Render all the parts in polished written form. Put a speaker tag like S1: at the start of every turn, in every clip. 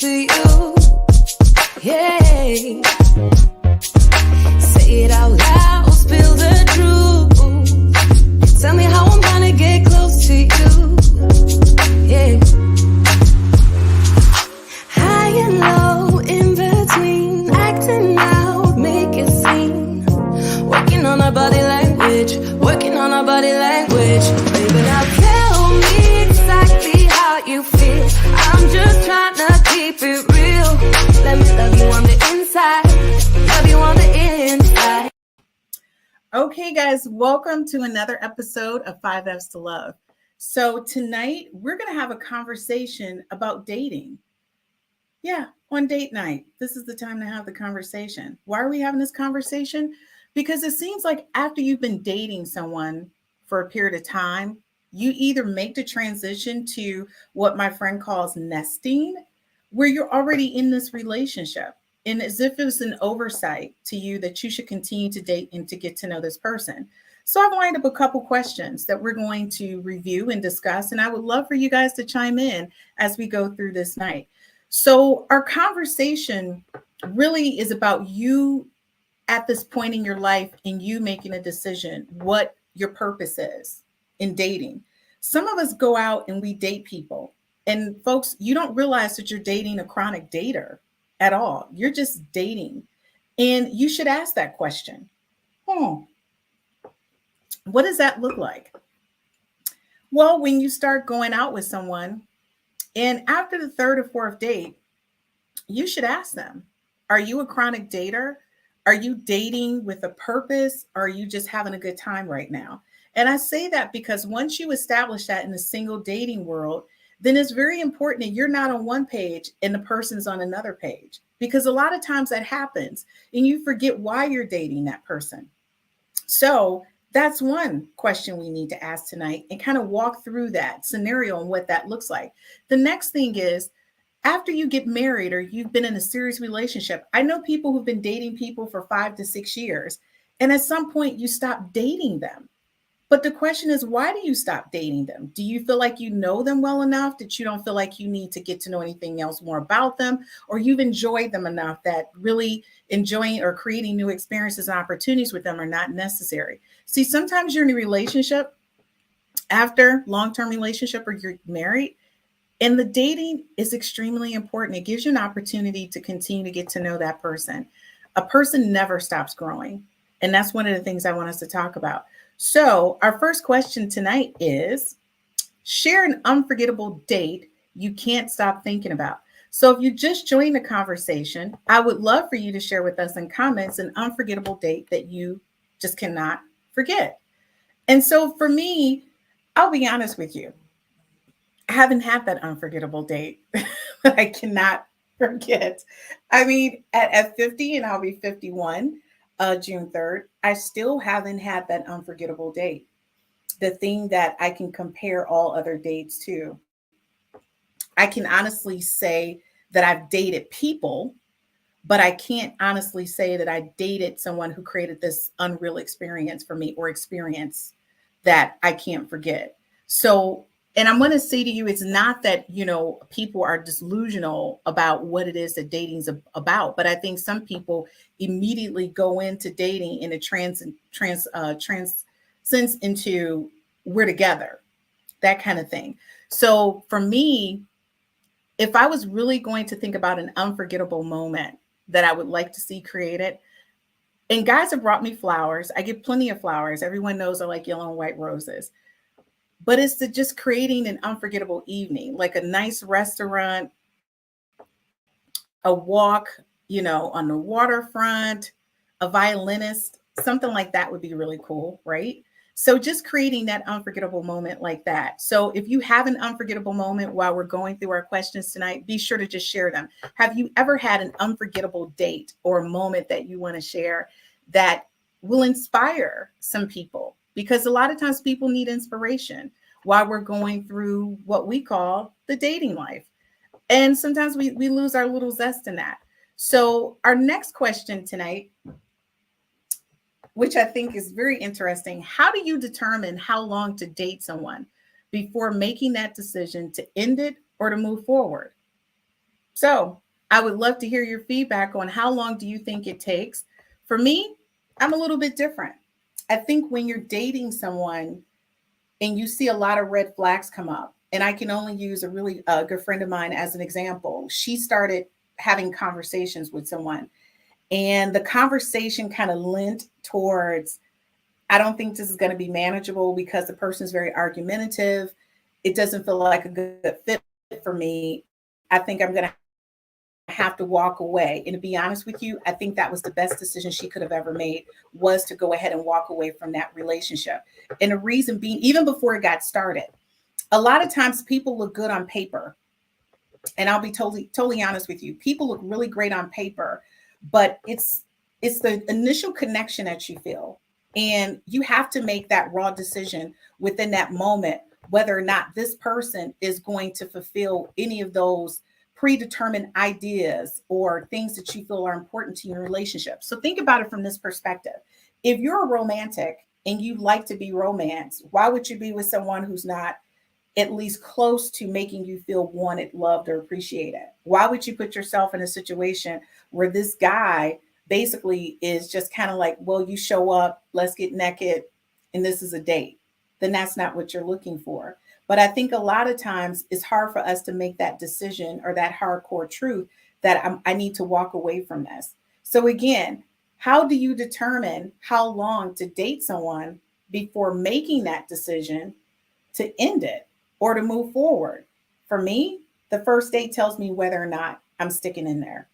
S1: to you. Yeah. Say it out loud, spill the truth. Tell me how I'm gonna get close to you. Yeah. High and low, in between, acting out, make it seem. Working on our body language, working on our body language. Baby, now tell me exactly how you feel. I'm just trying to keep it real. Let me love you on the inside, love you on the inside.
S2: Okay, guys, welcome to another episode of 5F's to Love. So tonight we're going to have a conversation about dating. Yeah, on date night. This is the time to have the conversation. Why are we having this conversation? Because it seems like after you've been dating someone for a period of time, you either make the transition to what my friend calls nesting, where you're already in this relationship. And as if it was an oversight to you that you should continue to date and to get to know this person. So I've lined up a couple questions that we're going to review and discuss. And I would love for you guys to chime in as we go through this night. So our conversation really is about you at this point in your life and you making a decision what your purpose is in dating. Some of us go out and we date people. And folks, you don't realize that you're dating a chronic dater at all. You're just dating. And you should ask that question. What does that look like? Well, when you start going out with someone, and after the third or fourth date, you should ask them, are you a chronic dater? Are you dating with a purpose? Or are you just having a good time right now? And I say that because once you establish that in the single dating world, then it's very important that you're not on one page and the person's on another page. Because a lot of times that happens and you forget why you're dating that person. So that's one question we need to ask tonight and kind of walk through that scenario and what that looks like. The next thing is, after you get married or you've been in a serious relationship, I know people who've been dating people for 5 to 6 years, and at some point you stop dating them. But the question is, why do you stop dating them? Do you feel like you know them well enough that you don't feel like you need to get to know anything else more about them? Or you've enjoyed them enough that really enjoying or creating new experiences and opportunities with them are not necessary? See, sometimes you're in a relationship after long-term relationship or you're married, and the dating is extremely important. It gives you an opportunity to continue to get to know that person. A person never stops growing. And that's one of the things I want us to talk about. So our first question tonight is, share an unforgettable date you can't stop thinking about. So if you just joined the conversation, I would love for you to share with us in comments an unforgettable date that you just cannot forget. And so for me, I'll be honest with you. I haven't had that unforgettable date that I cannot forget. I mean, at 50, and I'll be 51 June 3rd, I still haven't had that unforgettable date. The thing that I can compare all other dates to. I can honestly say that I've dated people, but I can't honestly say that I dated someone who created this unreal experience for me or experience that I can't forget. So, and I'm going to say to you, it's not that, people are delusional about what it is that dating's about, but I think some people immediately go into dating in a transcends into we're together, that kind of thing. So for me, if I was really going to think about an unforgettable moment that I would like to see created, and guys have brought me flowers. I get plenty of flowers. Everyone knows I like yellow and white roses. But it's just creating an unforgettable evening, like a nice restaurant, a walk, on the waterfront, a violinist, something like that would be really cool, right? So just creating that unforgettable moment like that. So if you have an unforgettable moment while we're going through our questions tonight, be sure to just share them. Have you ever had an unforgettable date or moment that you want to share that will inspire some people? Because a lot of times people need inspiration while we're going through what we call the dating life. And sometimes we lose our little zest in that. So our next question tonight, which I think is very interesting. How do you determine how long to date someone before making that decision to end it or to move forward? So I would love to hear your feedback on how long do you think it takes? For me, I'm a little bit different. I think when you're dating someone and you see a lot of red flags come up, and I can only use a really good friend of mine as an example. She started having conversations with someone, and the conversation kind of lent towards, I don't think this is going to be manageable because the person is very argumentative. It doesn't feel like a good fit for me. I think I'm going to have to walk away. And to be honest with you, I think that was the best decision she could have ever made, was to go ahead and walk away from that relationship. And the reason being, even before it got started, a lot of times people look good on paper. And I'll be totally honest with you. People look really great on paper, but it's the initial connection that you feel. And you have to make that raw decision within that moment, whether or not this person is going to fulfill any of those predetermined ideas or things that you feel are important to your relationship. So think about it from this perspective. If you're a romantic and you like to be romanced, why would you be with someone who's not at least close to making you feel wanted, loved, or appreciated? Why would you put yourself in a situation where this guy basically is just kind of like, well, you show up, let's get naked, and this is a date? Then that's not what you're looking for. But I think a lot of times it's hard for us to make that decision, or that hardcore truth that I need to walk away from this. So again, how do you determine how long to date someone before making that decision to end it or to move forward? For me, the first date tells me whether or not I'm sticking in there.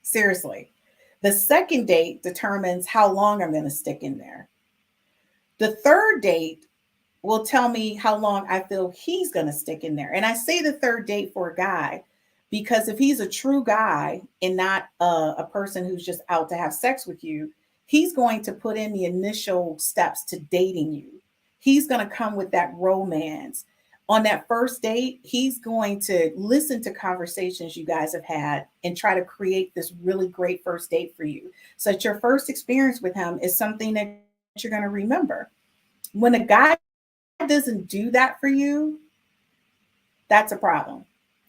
S2: Seriously. The second date determines how long I'm going to stick in there. The third date will tell me how long I feel he's going to stick in there. And I say the third date for a guy because if he's a true guy and not a person who's just out to have sex with you, he's going to put in the initial steps to dating you. He's going to come with that romance. On that first date, he's going to listen to conversations you guys have had and try to create this really great first date for you. So that your first experience with him is something that you're going to remember. When a guy doesn't do that for you, that's a problem.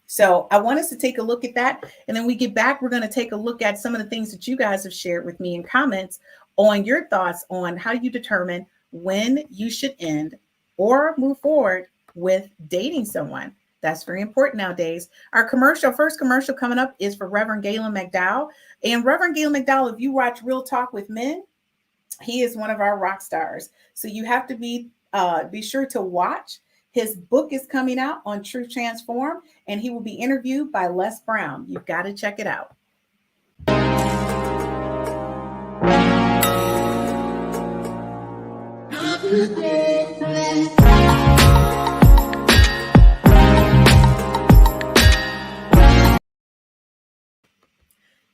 S2: So I want us to take a look at that. And then we get back, we're going to take a look at some of the things that you guys have shared with me in comments on your thoughts on how you determine when you should end or move forward with dating someone. That's very important nowadays. Our first commercial coming up is for Reverend Galen McDowell. And Reverend Galen McDowell, if you watch Real Talk with Men, he is one of our rock stars. So you have to be sure to watch. His book is coming out on Truth Transform, and he will be interviewed by Les Brown. You've got to check it out.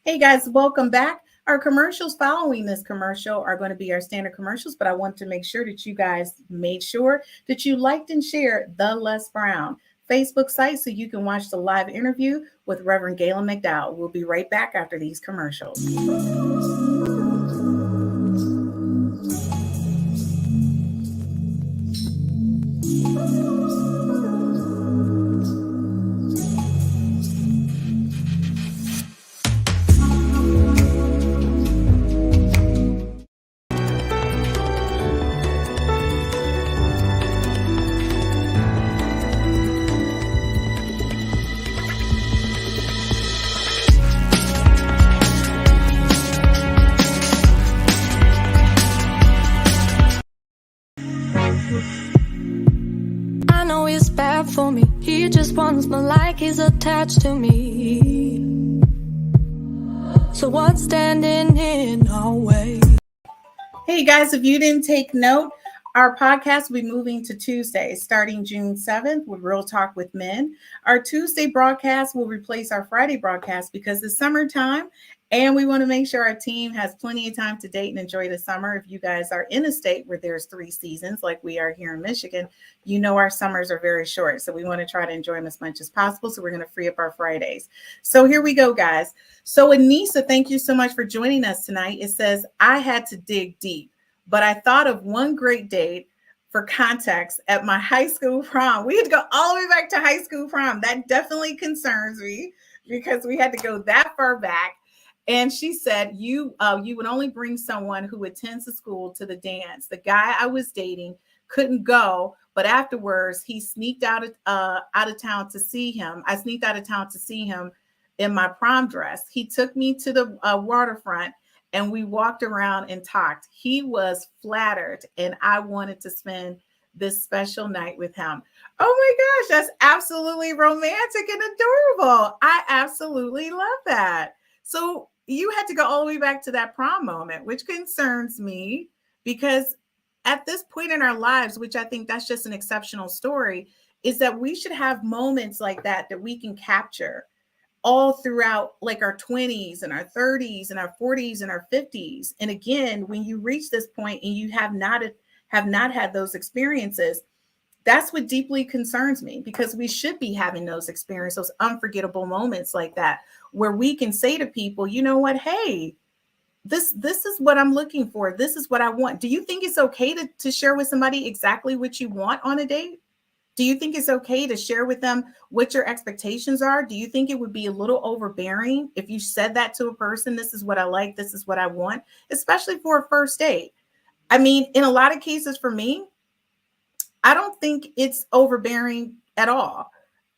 S2: Hey guys, welcome back. Our commercials following this commercial are going to be our standard commercials, but I want to make sure that you guys made sure that you liked and shared the Les Brown Facebook site so you can watch the live interview with Reverend Galen McDowell. We'll be right back after these commercials.
S1: I know he's bad for me. He just wants me like he's attached to me. So what's standing in our way?
S2: Hey guys, if you didn't take note, our podcast will be moving to Tuesday, starting June 7th with Real Talk with Men. Our Tuesday broadcast will replace our Friday broadcast because it's summertime and we want to make sure our team has plenty of time to date and enjoy the summer. If you guys are in a state where there's 3 seasons like we are here in Michigan, you know our summers are very short. So we want to try to enjoy them as much as possible. So we're going to free up our Fridays. So here we go, guys. So Anissa, thank you so much for joining us tonight. It says, I had to dig deep, but I thought of one great date for context, at my high school prom, we had to go all the way back to high school prom. That definitely concerns me because we had to go that far back. And she said, you would only bring someone who attends the school to the dance. The guy I was dating couldn't go, but afterwards he sneaked out of town to see him. I sneaked out of town to see him in my prom dress. He took me to the waterfront and we walked around and talked. He was flattered and I wanted to spend this special night with him. Oh my gosh, that's absolutely romantic and adorable. I absolutely love that. So you had to go all the way back to that prom moment, which concerns me because at this point in our lives, which I think that's just an exceptional story, is that we should have moments like that we can capture all throughout like our 20s and our 30s and our 40s and our 50s. And again, when you reach this point and you have not had those experiences, that's what deeply concerns me, because we should be having those experiences, those unforgettable moments like that, where we can say to people, you know what, hey, this is what I'm looking for. This is what I want. Do you think it's okay to share with somebody exactly what you want on a date? Do you think it's okay to share with them what your expectations are? Do you think it would be a little overbearing if you said that to a person? This is what I like. This is what I want, especially for a first date. I mean, in a lot of cases for me, I don't think it's overbearing at all.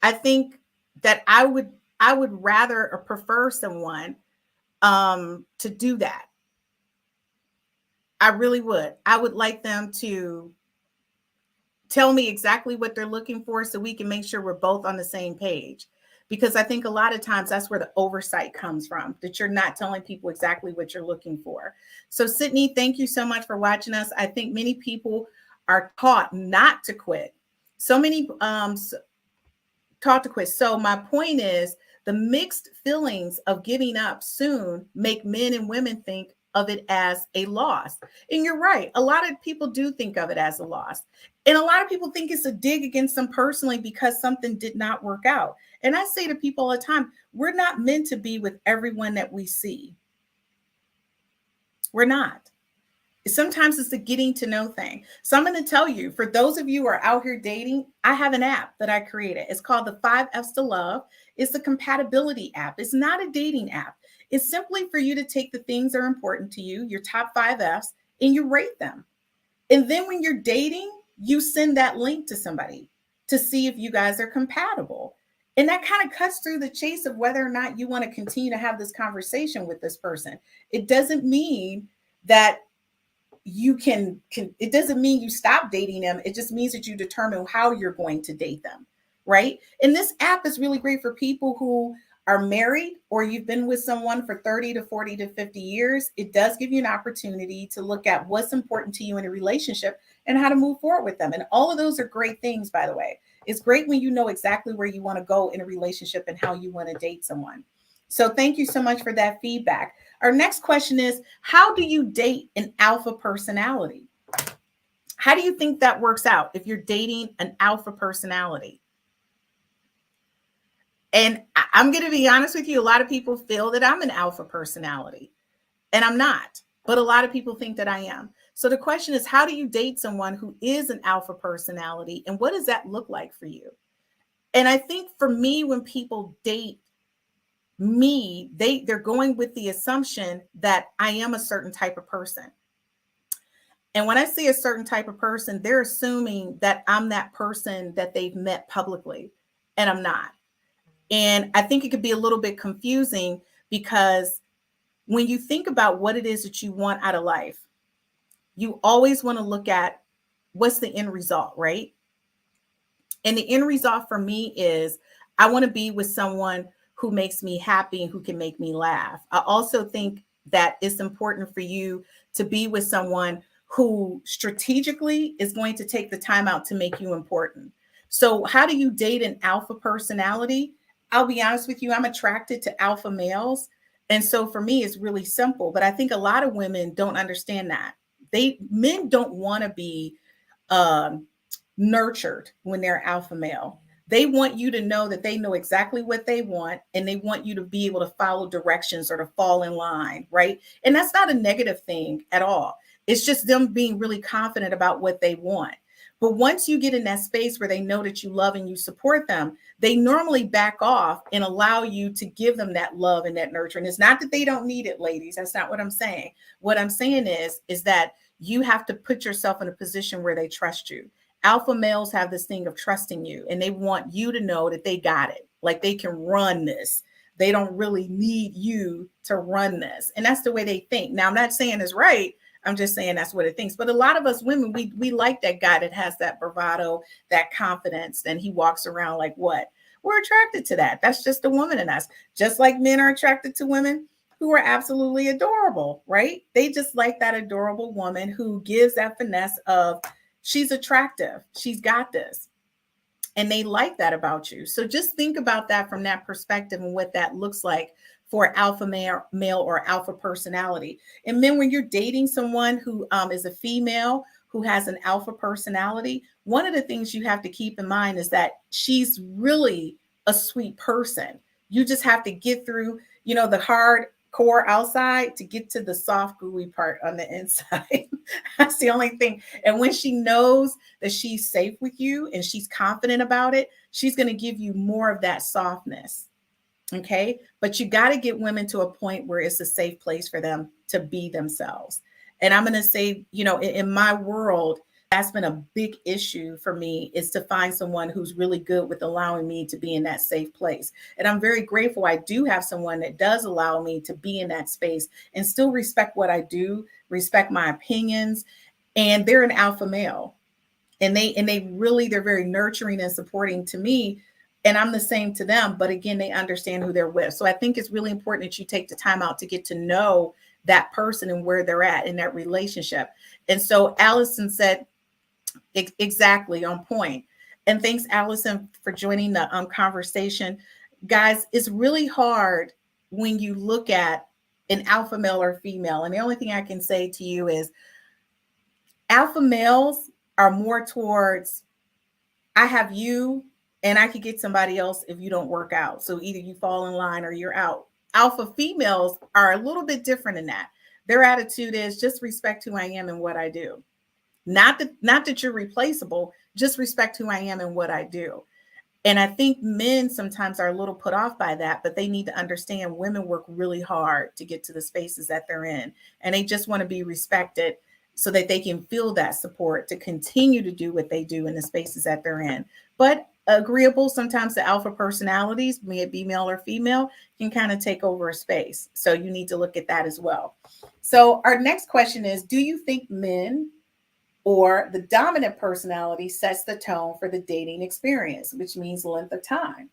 S2: I think that I would rather or prefer someone to do that. I really would. I would like them to tell me exactly what they're looking for so we can make sure we're both on the same page. Because I think a lot of times that's where the oversight comes from, that you're not telling people exactly what you're looking for. So Sydney, thank you so much for watching us. I think many people are taught not to quit. So many taught to quit. So my point is, the mixed feelings of giving up soon make men and women think of it as a loss. And you're right. A lot of people do think of it as a loss. And a lot of people think it's a dig against them personally because something did not work out. And I say to people all the time, we're not meant to be with everyone that we see. We're not. Sometimes it's the getting to know thing. So I'm going to tell you, for those of you who are out here dating, I have an app that I created. It's called the 5 F's to Love. It's a compatibility app. It's not a dating app. It's simply for you to take the things that are important to you, your top 5 F's, and you rate them. And then when you're dating, you send that link to somebody to see if you guys are compatible. And that kind of cuts through the chase of whether or not you want to continue to have this conversation with this person. It doesn't mean that you can it doesn't mean you stop dating them. It just means that you determine how you're going to date them, right? And this app is really great for people who are married or you've been with someone for 30 to 40 to 50 years. It does give you an opportunity to look at what's important to you in a relationship and how to move forward with them. And all of those are great things, by the way. It's great when you know exactly where you want to go in a relationship and how you want to date someone. So thank you so much for that feedback. Our next question is, how do you date an alpha personality? How do you think that works out if you're dating an alpha personality? And I'm going to be honest with you, a lot of people feel that I'm an alpha personality, and I'm not, but a lot of people think that I am. So the question is, how do you date someone who is an alpha personality, and what does that look like for you? And I think for me, when people date me, they're going with the assumption that I am a certain type of person. And when I say a certain type of person, they're assuming that I'm that person that they've met publicly, and I'm not. And I think it could be a little bit confusing because when you think about what it is that you want out of life, you always want to look at what's the end result, right? And the end result for me is I want to be with someone who makes me happy and who can make me laugh. I also think that it's important for you to be with someone who strategically is going to take the time out to make you important. So how do you date an alpha personality? I'll be honest with you, I'm attracted to alpha males. And so for me, it's really simple. But I think a lot of women don't understand that. Men don't want to be nurtured when they're alpha male. They want you to know that they know exactly what they want, and they want you to be able to follow directions or to fall in line, right? And that's not a negative thing at all. It's just them being really confident about what they want. But once you get in that space where they know that you love and you support them, they normally back off and allow you to give them that love and that nurture. And it's not that they don't need it, ladies. That's not what I'm saying. What I'm saying is that you have to put yourself in a position where they trust you. Alpha males have this thing of trusting you, and they want you to know that they got it. Like they can run this. They don't really need you to run this. And that's the way they think. Now, I'm not saying it's right. I'm just saying that's what it thinks. But a lot of us women, we like that guy that has that bravado, that confidence, and he walks around like what? We're attracted to that. That's just a woman in us. Just like men are attracted to women who are absolutely adorable, right? They just like that adorable woman who gives that finesse of she's attractive. She's got this. And they like that about you. So just think about that from that perspective and what that looks like for alpha male or alpha personality. And then when you're dating someone who is a female who has an alpha personality, one of the things you have to keep in mind is that she's really a sweet person. You just have to get through, the hard core outside to get to the soft gooey part on the inside. That's the only thing. And when she knows that she's safe with you and she's confident about it, she's going to give you more of that softness. Okay. But you got to get women to a point where it's a safe place for them to be themselves. And I'm going to say, in my world, that's been a big issue for me, is to find someone who's really good with allowing me to be in that safe place. And I'm very grateful I do have someone that does allow me to be in that space and still respect what I do, respect my opinions. And they're an alpha male. And they're very nurturing and supporting to me. And I'm the same to them. But again, they understand who they're with. So I think it's really important that you take the time out to get to know that person and where they're at in that relationship. And so Allison said, exactly on point. And thanks, Allison, for joining the conversation. Guys, it's really hard when you look at an alpha male or female. And the only thing I can say to you is alpha males are more towards, I have you and I could get somebody else if you don't work out. So either you fall in line or you're out. Alpha females are a little bit different in that. Their attitude is just respect who I am and what I do. Not that you're replaceable, just respect who I am and what I do. And I think men sometimes are a little put off by that, but they need to understand women work really hard to get to the spaces that they're in. And they just want to be respected so that they can feel that support to continue to do what they do in the spaces that they're in. But agreeable, sometimes the alpha personalities, be it be male or female, can kind of take over a space. So you need to look at that as well. So our next question is, do you think men or the dominant personality sets the tone for the dating experience, which means length of time?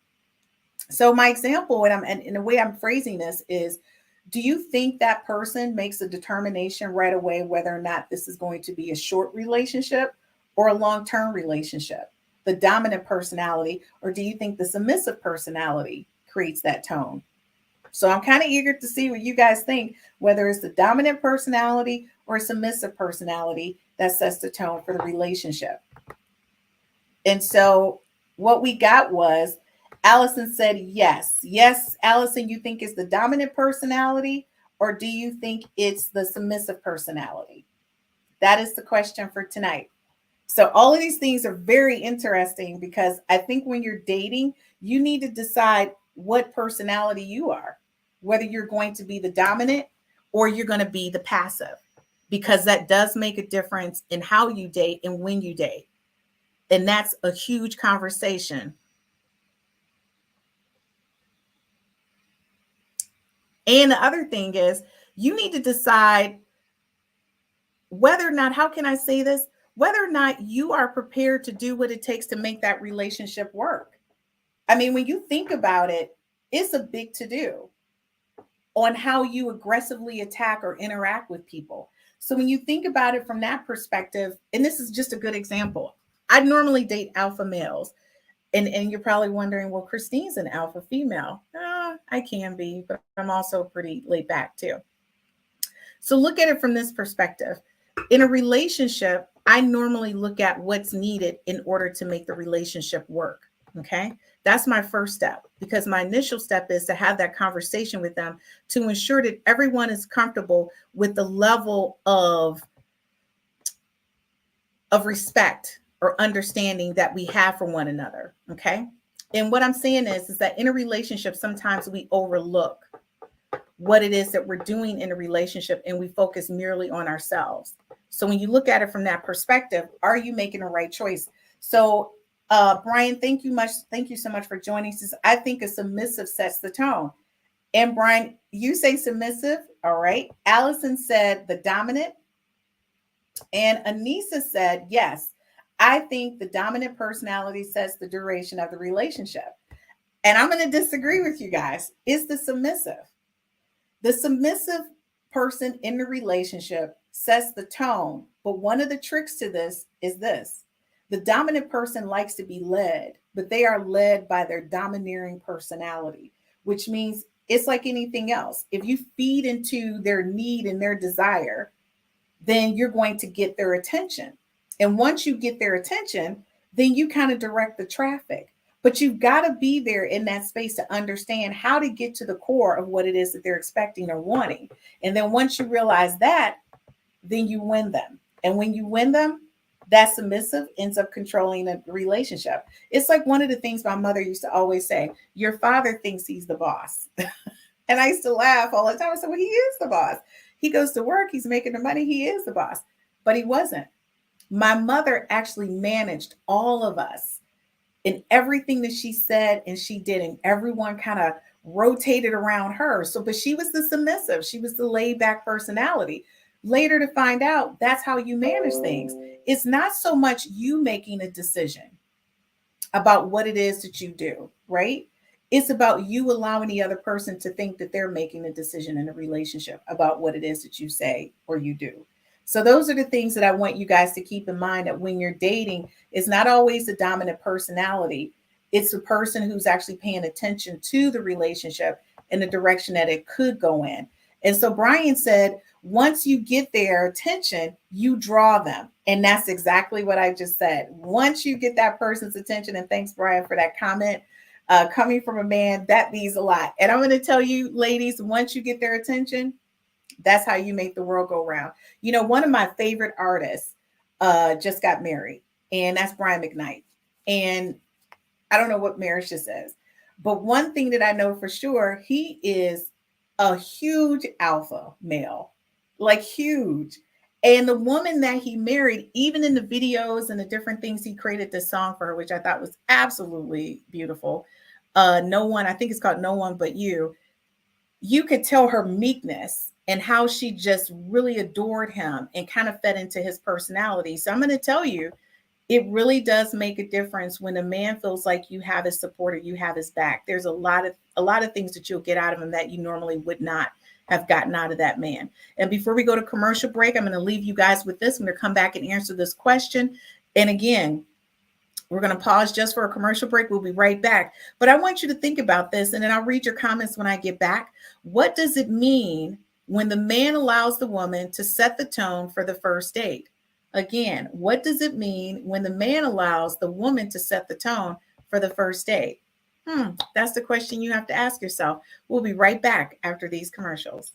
S2: So my example, and the way I'm phrasing this is, do you think that person makes a determination right away whether or not this is going to be a short relationship or a long-term relationship, the dominant personality, or do you think the submissive personality creates that tone? So I'm kind of eager to see what you guys think, whether it's the dominant personality or a submissive personality that sets the tone for the relationship. And so what we got was, Allison said yes. Yes, Allison, you think it's the dominant personality, or do you think it's the submissive personality? That is the question for tonight. So all of these things are very interesting because I think when you're dating, you need to decide what personality you are, whether you're going to be the dominant or you're going to be the passive, because that does make a difference in how you date and when you date. And that's a huge conversation. And the other thing is, you need to decide whether or not, how can I say this? Whether or not you are prepared to do what it takes to make that relationship work. I mean, when you think about it, it's a big to-do on how you aggressively attack or interact with people. So when you think about it from that perspective, and this is just a good example, I normally date alpha males. And you're probably wondering, well, Christine's an alpha female. I can be, but I'm also pretty laid back too. So look at it from this perspective. In a relationship, I normally look at what's needed in order to make the relationship work. Okay. That's my first step, because my initial step is to have that conversation with them to ensure that everyone is comfortable with the level of respect or understanding that we have for one another. Okay. And what I'm saying is that in a relationship, sometimes we overlook what it is that we're doing in a relationship and we focus merely on ourselves. So when you look at it from that perspective, are you making the right choice? So Brian, thank you so much for joining us. I think a submissive sets the tone. And Brian, you say submissive. All right. Allison said the dominant. And Anissa said, yes, I think the dominant personality sets the duration of the relationship. And I'm going to disagree with you guys. It's the submissive. The submissive person in the relationship sets the tone. But one of the tricks to this is this. The dominant person likes to be led, but they are led by their domineering personality, which means it's like anything else. If you feed into their need and their desire, then you're going to get their attention. And once you get their attention, then you kind of direct the traffic. But you've got to be there in that space to understand how to get to the core of what it is that they're expecting or wanting. And then once you realize that, then you win them. And when you win them, that submissive ends up controlling the relationship. It's like one of the things my mother used to always say, your father thinks he's the boss. And I used to laugh all the time. I said, well, he is the boss. He goes to work, he's making the money, he is the boss. But he wasn't. My mother actually managed all of us in everything that she said and she did, and everyone kind of rotated around her. So, but she was the submissive. She was the laid back personality. Later to find out that's how you manage things. It's not so much you making a decision about what it is that you do, right? It's about you allowing the other person to think that they're making a decision in a relationship about what it is that you say or you do. So those are the things that I want you guys to keep in mind, that when you're dating, it's not always the dominant personality. It's the person who's actually paying attention to the relationship and the direction that it could go in. And so Brian said, once you get their attention, you draw them. And that's exactly what I just said. Once you get that person's attention, and thanks, Brian, for that comment, coming from a man, that means a lot. And I'm going to tell you, ladies, once you get their attention, that's how you make the world go round. You know, one of my favorite artists just got married, and that's Brian McKnight. And I don't know what marriage just is, but one thing that I know for sure, he is a huge alpha male, like huge. And the woman that he married, even in the videos and the different things he created this song for her, which I thought was absolutely beautiful. No One, I think it's called No One But You. You could tell her meekness and how she just really adored him and kind of fed into his personality. So I'm going to tell you, it really does make a difference when a man feels like you have his support or you have his back. There's a lot of things that you'll get out of him that you normally would not have gotten out of that man. And before we go to commercial break, I'm going to leave you guys with this. I'm going to come back and answer this question. And again, we're going to pause just for a commercial break. We'll be right back. But I want you to think about this, and then I'll read your comments when I get back. What does it mean when the man allows the woman to set the tone for the first date? Again, what does it mean when the man allows the woman to set the tone for the first date? That's the question you have to ask yourself. We'll be right back after these commercials.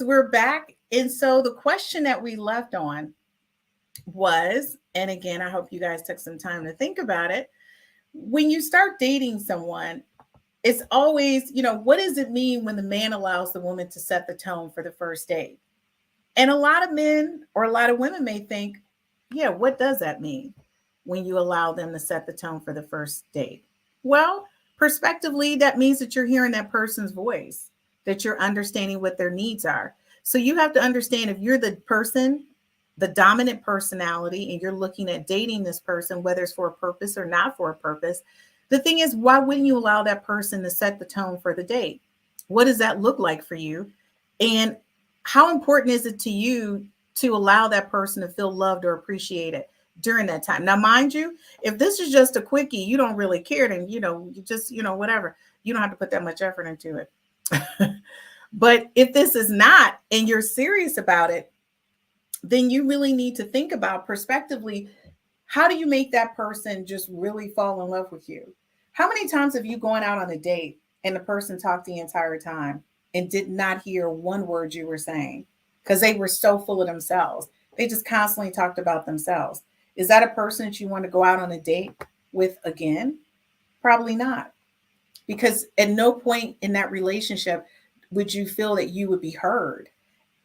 S2: guys, we're back. And so the question that we left on was, and again, I hope you guys took some time to think about it. When you start dating someone, it's always, what does it mean when the man allows the woman to set the tone for the first date? And a lot of men or a lot of women may think, yeah, what does that mean when you allow them to set the tone for the first date? Well, prospectively, that means that you're hearing that person's voice, that you're understanding what their needs are. So you have to understand, if you're the person, the dominant personality, and you're looking at dating this person, whether it's for a purpose or not for a purpose, the thing is, why wouldn't you allow that person to set the tone for the date? What does that look like for you? And how important is it to you to allow that person to feel loved or appreciated during that time? Now, mind you, if this is just a quickie, you don't really care, then, you just, whatever, you don't have to put that much effort into it. But if this is not, and you're serious about it, then you really need to think about prospectively, how do you make that person just really fall in love with you? How many times have you gone out on a date and the person talked the entire time and did not hear one word you were saying because they were so full of themselves? They just constantly talked about themselves. Is that a person that you want to go out on a date with again? Probably not. Because at no point in that relationship would you feel that you would be heard.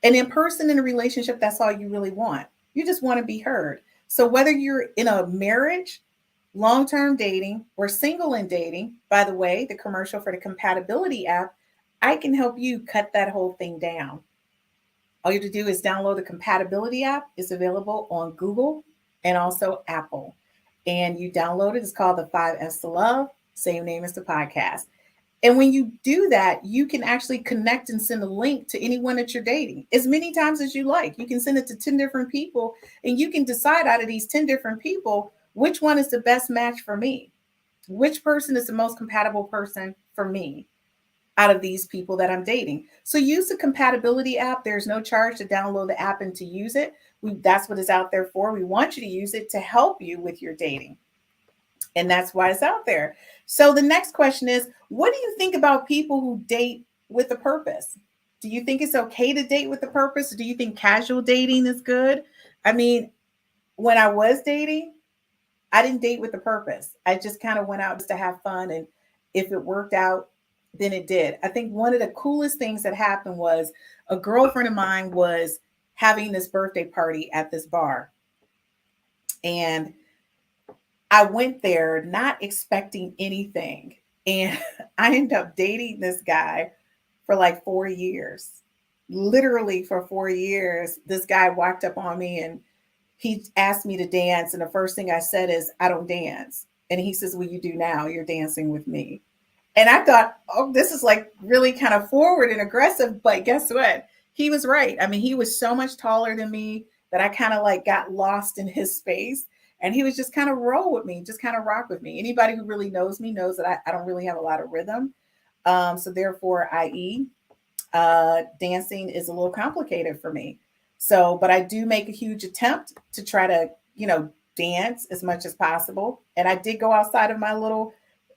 S2: And in person, in a relationship, that's all you really want. You just want to be heard. So whether you're in a marriage, long-term dating, or single and dating, by the way, the commercial for the compatibility app, I can help you cut that whole thing down. All you have to do is download the compatibility app. It's available on Google and also Apple. And you download it. It's called the 5S to Love, same name as the podcast. And when you do that, you can actually connect and send a link to anyone that you're dating as many times as you like. You can send it to 10 different people, and you can decide out of these 10 different people, which one is the best match for me? Which person is the most compatible person for me out of these people that I'm dating? So use the compatibility app. There's no charge to download the app and to use it. That's what it's out there for. We want you to use it to help you with your dating. And that's why it's out there. So the next question is, what do you think about people who date with a purpose? Do you think it's okay to date with a purpose? Do you think casual dating is good? I mean, when I was dating, I didn't date with a purpose. I just kind of went out just to have fun. And if it worked out, then it did. I think one of the coolest things that happened was a girlfriend of mine was having this birthday party at this bar. And I went there not expecting anything. And I ended up dating this guy for like 4 years. Literally for 4 years, this guy walked up on me and he asked me to dance. And the first thing I said is, I don't dance. And he says, well, you do now. You're dancing with me. And I thought, oh, this is like really kind of forward and aggressive. But guess what? He was right. I mean, he was so much taller than me that I kind of like got lost in his space. And he was just kind of roll with me, just kind of rock with me. Anybody who really knows me knows that I don't really have a lot of rhythm. So therefore, i.e., dancing is a little complicated for me. So, but I do make a huge attempt to try to, dance as much as possible. And I did go outside of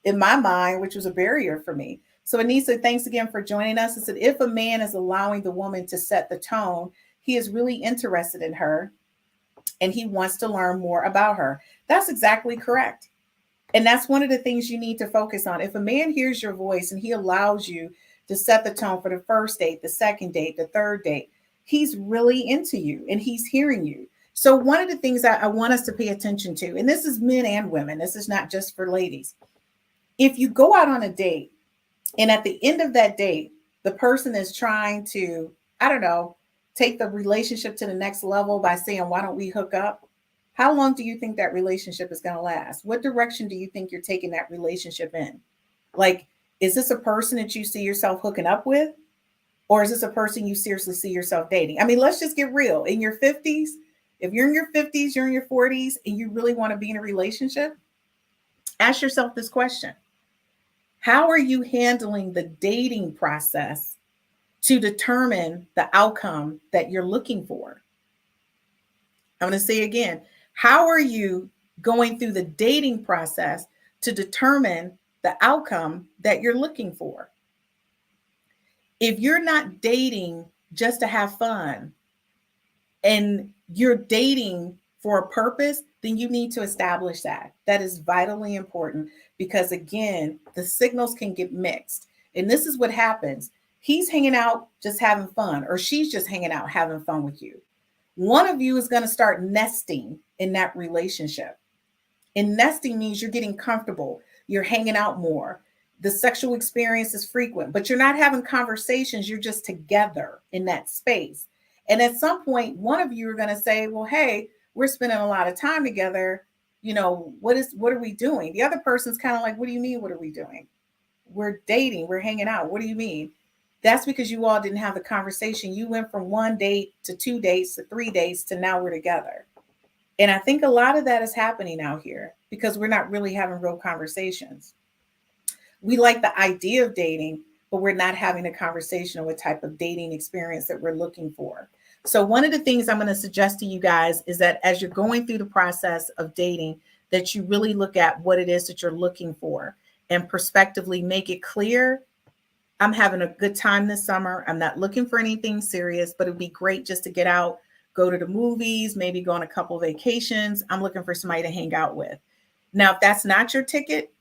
S2: in my mind, which was a barrier for me. So Anissa, thanks again for joining us. It said, if a man is allowing the woman to set the tone, he is really interested in her and he wants to learn more about her. That's exactly correct. And that's one of the things you need to focus on. If a man hears your voice and he allows you to set the tone for the first date, the second date, the third date, he's really into you and he's hearing you. So one of the things I want us to pay attention to, and this is men and women, this is not just for ladies. If you go out on a date and at the end of that date, the person is trying to, take the relationship to the next level by saying, why don't we hook up? How long do you think that relationship is going to last? What direction do you think you're taking that relationship in? Like, is this a person that you see yourself hooking up with? Or is this a person you seriously see yourself dating? I mean, let's just get real. In your 50s, if you're in your 50s, you're in your 40s, and you really want to be in a relationship, ask yourself this question. How are you handling the dating process to determine the outcome that you're looking for? I'm going to say again, how are you going through the dating process to determine the outcome that you're looking for? If you're not dating just to have fun, and you're dating for a purpose, then you need to establish that. That is vitally important because, again, the signals can get mixed. And this is what happens. He's hanging out just having fun, or she's just hanging out having fun with you. One of you is going to start nesting in that relationship. And nesting means you're getting comfortable, you're hanging out more. The sexual experience is frequent, but you're not having conversations, you're just together in that space. And at some point, one of you are going to say, well, hey, we're spending a lot of time together. What are we doing? The other person's kind of like, what do you mean? What are we doing? We're dating, we're hanging out. What do you mean? That's because you all didn't have the conversation. You went from 1 date to 2 dates to 3 dates to now we're together. And I think a lot of that is happening out here because we're not really having real conversations. We like the idea of dating, but we're not having a conversation on what type of dating experience that we're looking for. So one of the things I'm going to suggest to you guys is that as you're going through the process of dating, that you really look at what it is that you're looking for and prospectively make it clear. I'm having a good time this summer. I'm not looking for anything serious, but it'd be great just to get out, go to the movies, maybe go on a couple of vacations. I'm looking for somebody to hang out with. Now, if that's not your ticket,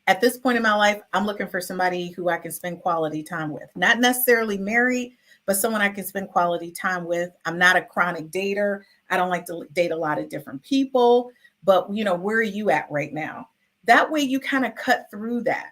S2: at this point in my life, I'm looking for somebody who I can spend quality time with. Not necessarily married, but someone I can spend quality time with. I'm not a chronic dater. I don't like to date a lot of different people, but where are you at right now? That way you kind of cut through that.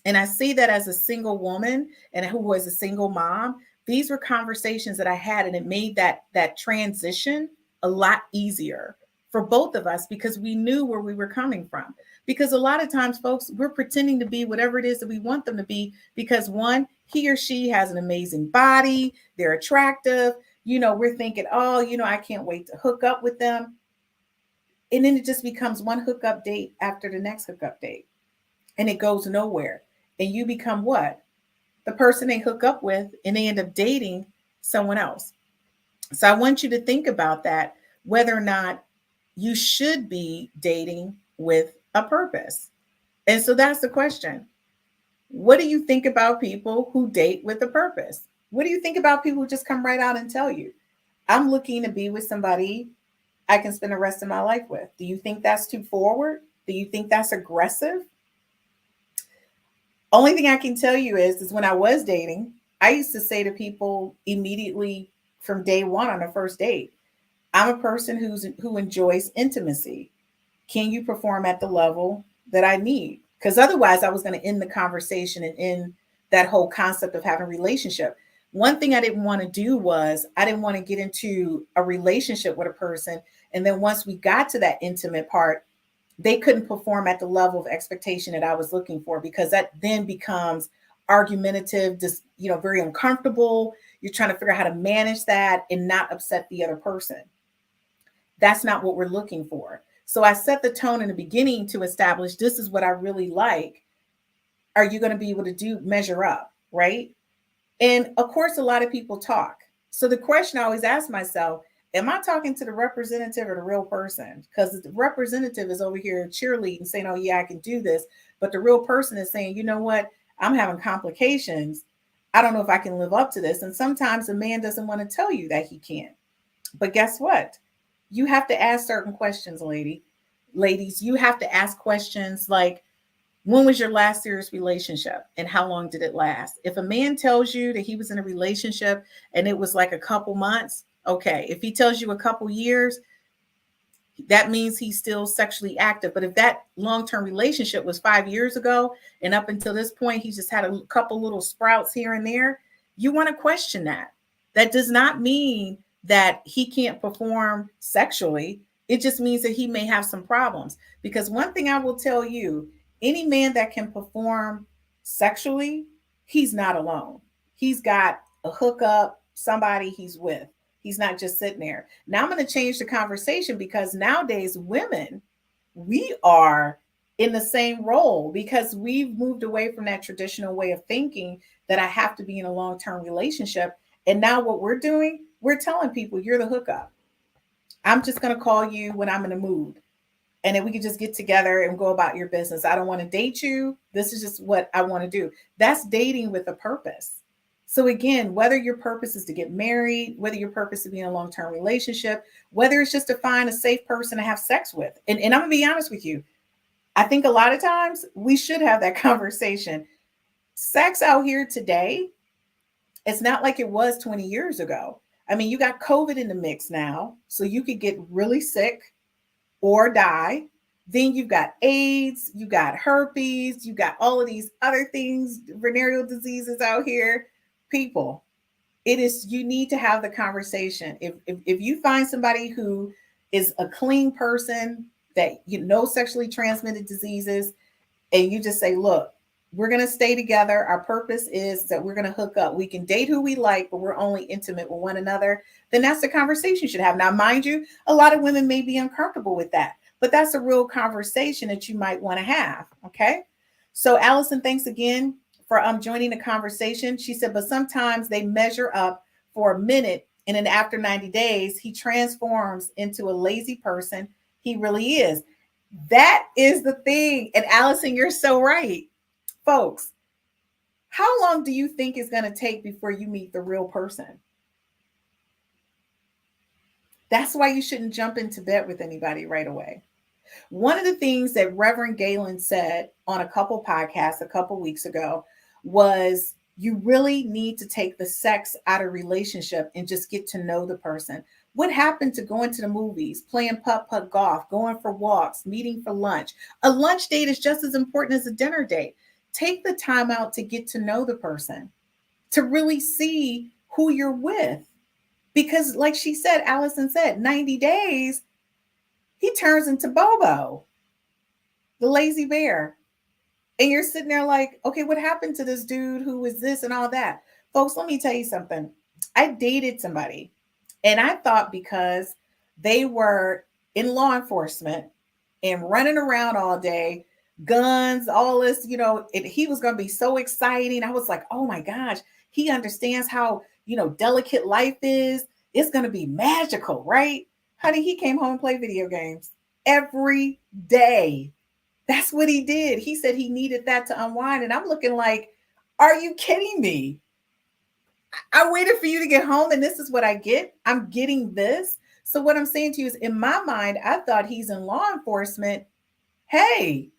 S2: And I say that as a single woman and who was a single mom. These were conversations that I had, and it made that transition a lot easier for both of us because we knew where we were coming from. Because a lot of times, folks, we're pretending to be whatever it is that we want them to be because one, he or she has an amazing body, they're attractive. We're thinking, oh, I can't wait to hook up with them. And then it just becomes one hookup date after the next hookup date. And it goes nowhere. And you become what? The person they hook up with, and they end up dating someone else. So I want you to think about that, whether or not you should be dating with a purpose. And so that's the question. What do you think about people who date with a purpose? What do you think about people who just come right out and tell you, I'm looking to be with somebody I can spend the rest of my life with? Do you think that's too forward? Do you think that's aggressive? Only thing I can tell you is when I was dating, I used to say to people immediately from day one on the first date, I'm a person who enjoys intimacy. Can you perform at the level that I need? Because otherwise I was going to end the conversation and end that whole concept of having a relationship. One thing I didn't want to do was I didn't want to get into a relationship with a person. And then once we got to that intimate part, they couldn't perform at the level of expectation that I was looking for, because that then becomes argumentative, just, very uncomfortable. You're trying to figure out how to manage that and not upset the other person. That's not what we're looking for. So I set the tone in the beginning to establish this is what I really like. Are you going to be able to measure up, right? And of course, a lot of people talk. So the question I always ask myself, am I talking to the representative or the real person? Because the representative is over here cheerleading, saying, oh, yeah, I can do this. But the real person is saying, you know what? I'm having complications. I don't know if I can live up to this. And sometimes a man doesn't want to tell you that he can't. But guess what? You have to ask certain questions, ladies. You have to ask questions like, when was your last serious relationship and how long did it last? If a man tells you that he was in a relationship and it was like a couple months, okay. If he tells you a couple years, that means he's still sexually active. But if that long-term relationship was 5 years ago and up until this point, he just had a couple little sprouts here and there, you want to question that. That does not mean that he can't perform sexually. It just means that he may have some problems. Because one thing I will tell you, any man that can perform sexually, he's not alone. He's got a hookup, somebody he's with. He's not just sitting there. Now I'm going to change the conversation, because nowadays women, we are in the same role because we've moved away from that traditional way of thinking that I have to be in a long-term relationship. And now what we're doing, we're telling people you're the hookup. I'm just going to call you when I'm in a mood. And then we can just get together and go about your business. I don't want to date you. This is just what I want to do. That's dating with a purpose. So again, whether your purpose is to get married, whether your purpose is to be in a long-term relationship, whether it's just to find a safe person to have sex with. And I'm gonna be honest with you, I think a lot of times we should have that conversation. Sex out here today, it's not like it was 20 years ago. I mean, you got COVID in the mix now, so you could get really sick or die. Then you've got AIDS, you got herpes, you got all of these other things, venereal diseases out here. People, it is, you need to have the conversation. If you find somebody who is a clean person, that you know sexually transmitted diseases, and you just say, look, we're going to stay together. Our purpose is that we're going to hook up. We can date who we like, but we're only intimate with one another. Then that's the conversation you should have. Now, mind you, a lot of women may be uncomfortable with that, but that's a real conversation that you might want to have. Okay. So Allison, thanks again for joining the conversation. She said, but sometimes they measure up for a minute, and then after 90 days, he transforms into a lazy person. He really is. That is the thing. And Allison, you're so right. Folks, how long do you think it's going to take before you meet the real person? That's why you shouldn't jump into bed with anybody right away. One of the things that Reverend Galen said on a couple podcasts a couple weeks ago was, you really need to take the sex out of relationship and just get to know the person. What happened to going to the movies, playing putt-putt golf, going for walks, meeting for lunch? A lunch date is just as important as a dinner date. Take the time out to get to know the person, to really see who you're with. Because like she said, Allison said, 90 days, he turns into Bobo, the lazy bear. And you're sitting there like, okay, what happened to this dude who was this and all that? Folks, let me tell you something. I dated somebody, and I thought because they were in law enforcement and running around all day, guns, all this, he was going to be so exciting. I was like, oh my gosh, he understands how, delicate life is. It's going to be magical, right? Honey, he came home and played video games every day. That's what he did. He said he needed that to unwind. And I'm looking like, are you kidding me? I waited for you to get home, and this is what I get. I'm getting this. So what I'm saying to you is, in my mind, I thought he's in law enforcement. Hey,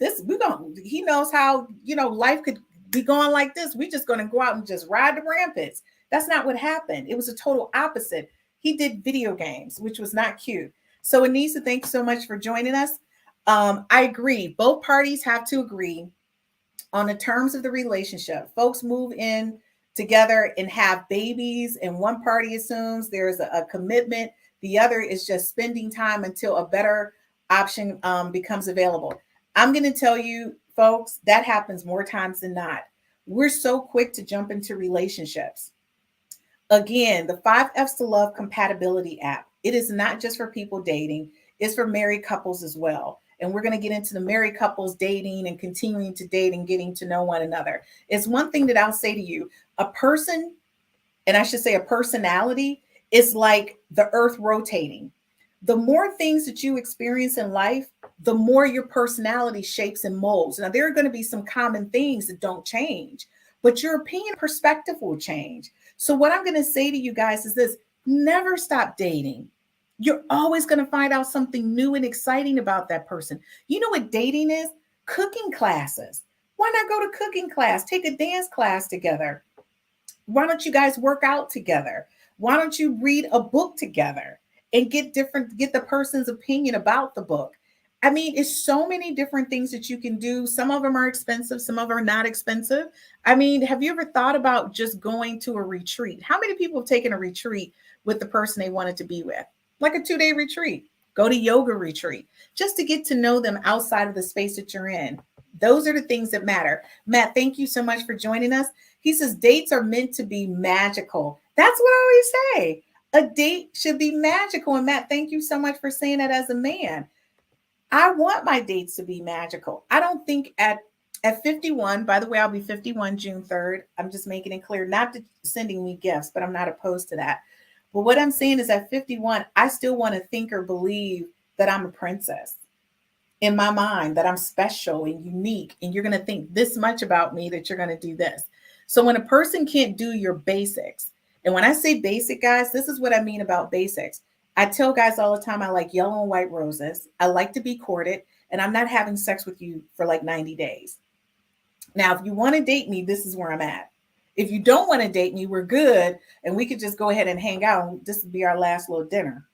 S2: he knows how, life could be going like this. We're just going to go out and just ride the rampants. That's not what happened. It was a total opposite. He did video games, which was not cute. So Anissa, thanks so much for joining us. I agree. Both parties have to agree on the terms of the relationship. Folks move in together and have babies, and one party assumes there's a commitment. The other is just spending time until a better option becomes available. I'm going to tell you, folks, that happens more times than not. We're so quick to jump into relationships. Again, the 5 F's to Love compatibility app. It is not just for people dating. It's for married couples as well. And we're going to get into the married couples dating and continuing to date and getting to know one another. It's one thing that I'll say to you, a person, and I should say a personality, is like the earth rotating. The more things that you experience in life, the more your personality shapes and molds. Now, there are going to be some common things that don't change, but your opinion perspective will change. So what I'm going to say to you guys is this: never stop dating. You're always going to find out something new and exciting about that person. You know what dating is? Cooking classes. Why not go to cooking class? Take a dance class together. Why don't you guys work out together? Why don't you read a book together and get the person's opinion about the book? I mean, it's so many different things that you can do. Some of them are expensive, some of them are not expensive. I mean, have you ever thought about just going to a retreat? How many people have taken a retreat with the person they wanted to be with? Like a 2-day retreat. Go to yoga retreat just to get to know them outside of the space that you're in. Those are the things that matter. Matt, thank you so much for joining us. He says dates are meant to be magical. That's what I always say. A date should be magical. And Matt, thank you so much for saying that as a man. I want my dates to be magical. I don't think at 51, by the way, I'll be 51 June 3rd. I'm just making it clear, not to sending me gifts, but I'm not opposed to that. But what I'm saying is at 51, I still want to think or believe that I'm a princess in my mind, that I'm special and unique. And you're going to think this much about me that you're going to do this. So when a person can't do your basics, and when I say basic, guys, this is what I mean about basics. I tell guys all the time, I like yellow and white roses. I like to be courted, and I'm not having sex with you for like 90 days. Now, if you want to date me, this is where I'm at. If you don't want to date me, we're good, and we could just go ahead and hang out. And this would be our last little dinner.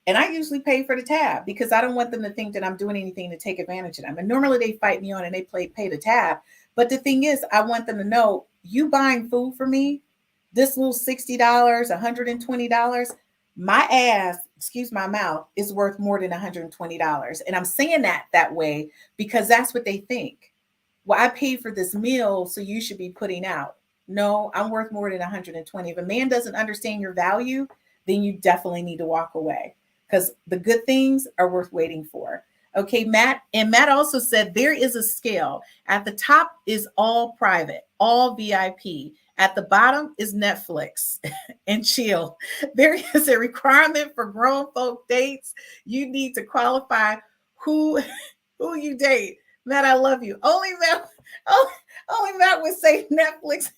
S2: And I usually pay for the tab because I don't want them to think that I'm doing anything to take advantage of them. And normally they fight me on and they pay the tab. But the thing is, I want them to know you buying food for me, this little $60, $120, my ass, excuse my mouth, is worth more than $120. And I'm saying that way because that's what they think. Well, I paid for this meal, so you should be putting out. No, I'm worth more than 120. If a man doesn't understand your value, then you definitely need to walk away because the good things are worth waiting for. Okay, Matt. And Matt also said there is a scale. At the top is all private, all VIP. At the bottom is Netflix and chill. There is a requirement for grown folk dates. You need to qualify who you date. Matt, I love you. Only Matt would say Netflix.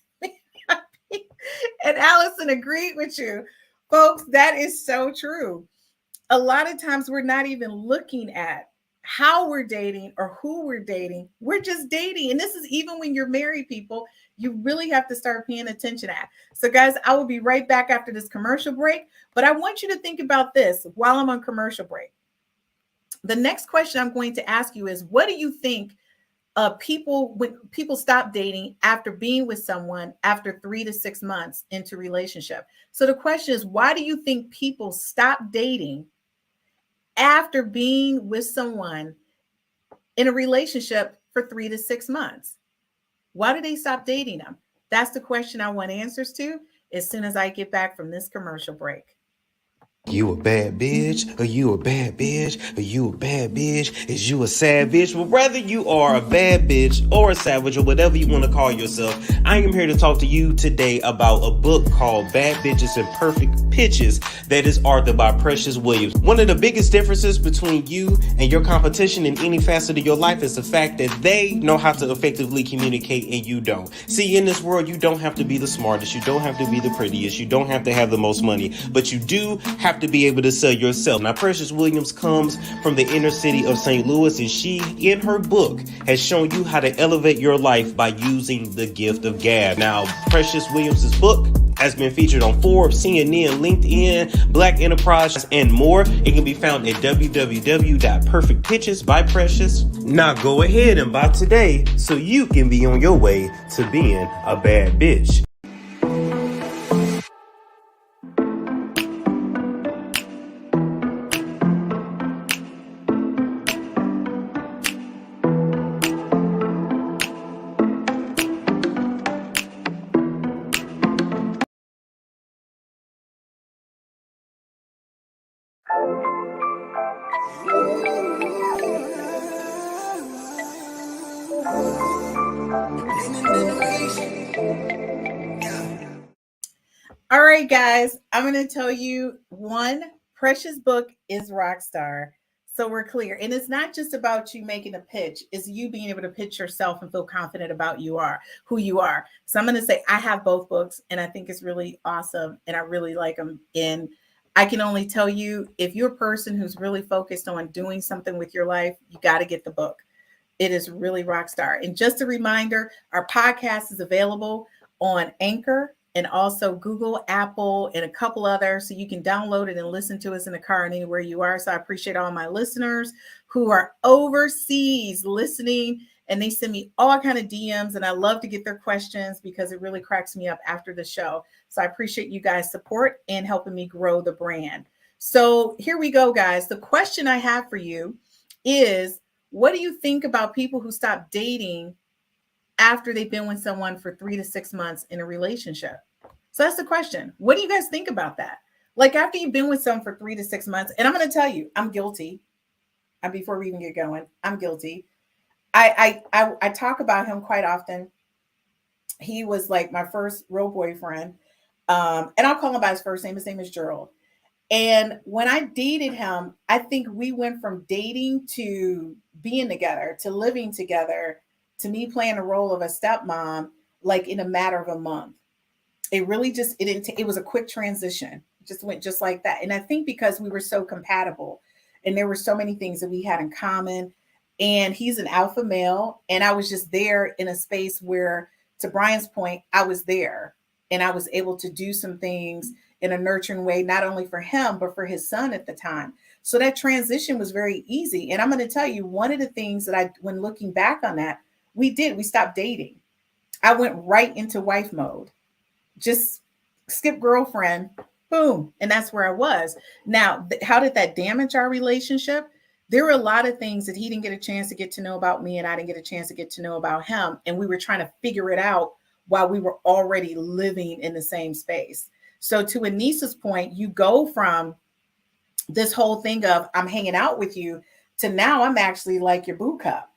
S2: And Allison agreed with you. Folks, that is so true. A lot of times we're not even looking at how we're dating or who we're dating. We're just dating. And this is even when you're married, people, you really have to start paying attention at. So guys, I will be right back after this commercial break, but I want you to think about this while I'm on commercial break. The next question I'm going to ask you is, what do you think when people stop dating after being with someone after 3 to 6 months into relationship? So the question is, why do you think people stop dating after being with someone in a relationship for 3 to 6 months? Why do they stop dating them? That's the question I want answers to as soon as I get back from this commercial break.
S3: You a bad bitch, or you a bad bitch, or you a bad bitch, is you a savage? Well, whether you are a bad bitch or a savage or whatever you want to call yourself, I am here to talk to you today about a book called Bad Bitches and Perfect Pitches that is authored by Precious Williams. One of the biggest differences between you and your competition in any facet of your life is the fact that they know how to effectively communicate and you don't. See, in this world, you don't have to be the smartest, you don't have to be the prettiest, you don't have to have the most money, but you do have to be able to sell yourself. Now, Precious Williams comes from the inner city of St. Louis, and she, in her book, has shown you how to elevate your life by using the gift of gab. Now, Precious Williams' book has been featured on Forbes, CNN, LinkedIn, Black Enterprise, and more. It can be found at www.perfectpitches by Precious. Now go ahead and buy today so you can be on your way to being a bad bitch.
S2: All right, guys, I'm going to tell you one, Precious book is Rockstar. So we're clear. And it's not just about you making a pitch. It's you being able to pitch yourself and feel confident about who you are. So I'm going to say I have both books and I think it's really awesome. And I really like them. And I can only tell you, if you're a person who's really focused on doing something with your life, you got to get the book. It is really Rockstar. And just a reminder, our podcast is available on Anchor and also Google, Apple, and a couple others. So you can download it and listen to us in the car and anywhere you are. So I appreciate all my listeners who are overseas listening, and they send me all kind of DMs, and I love to get their questions because it really cracks me up after the show. So I appreciate you guys' support and helping me grow the brand. So here we go, guys. The question I have for you is, what do you think about people who stop dating after they've been with someone for 3 to 6 months in a relationship? So that's the question. What do you guys think about that? Like, after you've been with someone for 3 to 6 months, and I'm going to tell you, I'm guilty. And before we even get going, I'm guilty. I talk about him quite often. He was like my first real boyfriend. And I'll call him by his first name. His name is Gerald. And when I dated him, I think we went from dating to being together, to living together, to me playing the role of a stepmom. like in a matter of a month. It really just, it was a quick transition. It just went just like that. And I think because we were so compatible and there were so many things that we had in common, and he's an alpha male, and I was just there in a space where, to Brian's point, I was there and I was able to do some things in a nurturing way, not only for him, but for his son at the time. So that transition was very easy. And I'm going to tell you, one of the things that when looking back on that, we stopped dating. I went right into wife mode, just skip girlfriend, boom. And that's where I was. Now, how did that damage our relationship? There were a lot of things that he didn't get a chance to get to know about me, and I didn't get a chance to get to know about him. And we were trying to figure it out while we were already living in the same space. So to Anissa's point, you go from this whole thing of I'm hanging out with you to now I'm actually like your boo cup,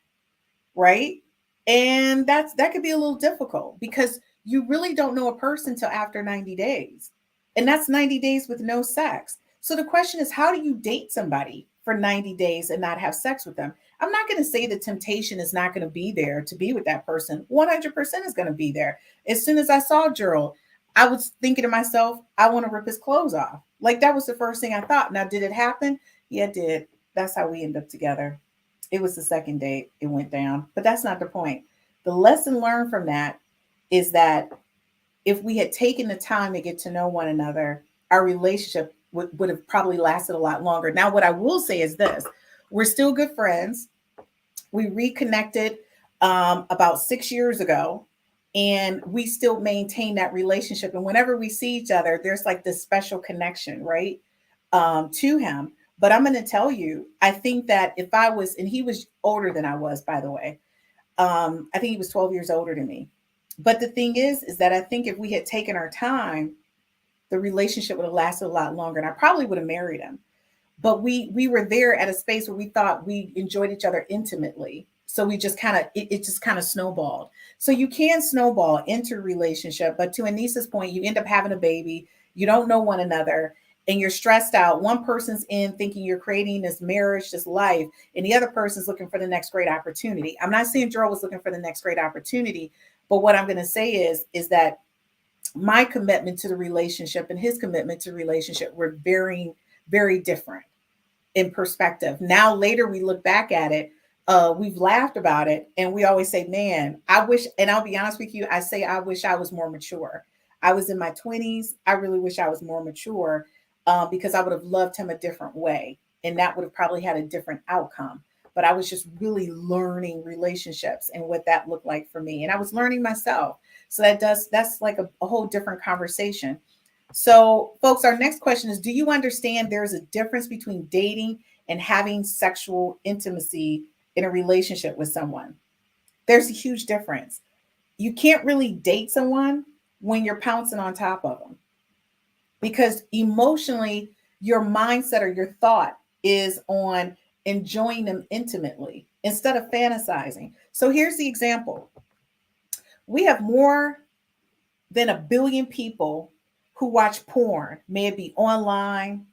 S2: right? And that could be a little difficult because you really don't know a person till after 90 days. And that's 90 days with no sex. So the question is, how do you date somebody for 90 days and not have sex with them? I'm not going to say the temptation is not going to be there to be with that person. 100% is going to be there. As soon as I saw Gerald, I was thinking to myself, I want to rip his clothes off. Like that was the first thing I thought. Now, did it happen? Yeah, it did. That's how we ended up together. It was the second date. It went down, but that's not the point. The lesson learned from that is that if we had taken the time to get to know one another, our relationship would have probably lasted a lot longer. Now, what I will say is this: we're still good friends. We reconnected about 6 years ago, and we still maintain that relationship. And whenever we see each other, there's like this special connection, right, to him. But I'm going to tell you, I think that if I was, and he was older than I was, by the way, I think he was 12 years older than me. But the thing is that I think if we had taken our time, the relationship would have lasted a lot longer, and I probably would have married him. But we were there at a space where we thought we enjoyed each other intimately. So we just kind of, it just kind of snowballed. So you can snowball into a relationship, but to Anissa's point, you end up having a baby, you don't know one another, and you're stressed out. One person's in thinking you're creating this marriage, this life, and the other person's looking for the next great opportunity. I'm not saying Gerald was looking for the next great opportunity, but what I'm going to say is that my commitment to the relationship and his commitment to the relationship were very, very different in perspective. Now, later we look back at it, we've laughed about it, and we always say, man, I wish, and I'll be honest with you, I say, I wish I was more mature. I was in my 20s. I really wish I was more mature because I would have loved him a different way. And that would have probably had a different outcome. But I was just really learning relationships and what that looked like for me. And I was learning myself. So that's like a whole different conversation. So, folks, our next question is, do you understand there's a difference between dating and having sexual intimacy in a relationship with someone? There's a huge difference. You can't really date someone when you're pouncing on top of them because emotionally, your mindset or your thought is on enjoying them intimately instead of fantasizing. So here's the example. We have more than 1 billion people who watch porn, may it be online,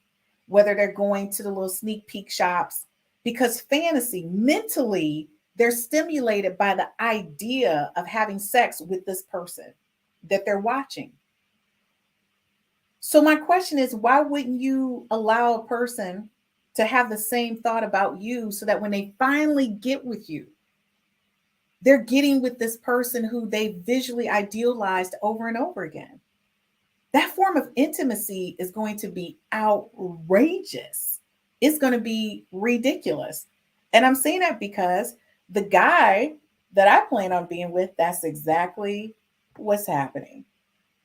S2: whether they're going to the little sneak peek shops, because fantasy, mentally, they're stimulated by the idea of having sex with this person that they're watching. So my question is, why wouldn't you allow a person to have the same thought about you so that when they finally get with you, they're getting with this person who they visually idealized over and over again? That form of intimacy is going to be outrageous. It's going to be ridiculous. And I'm saying that because the guy that I plan on being with, that's exactly what's happening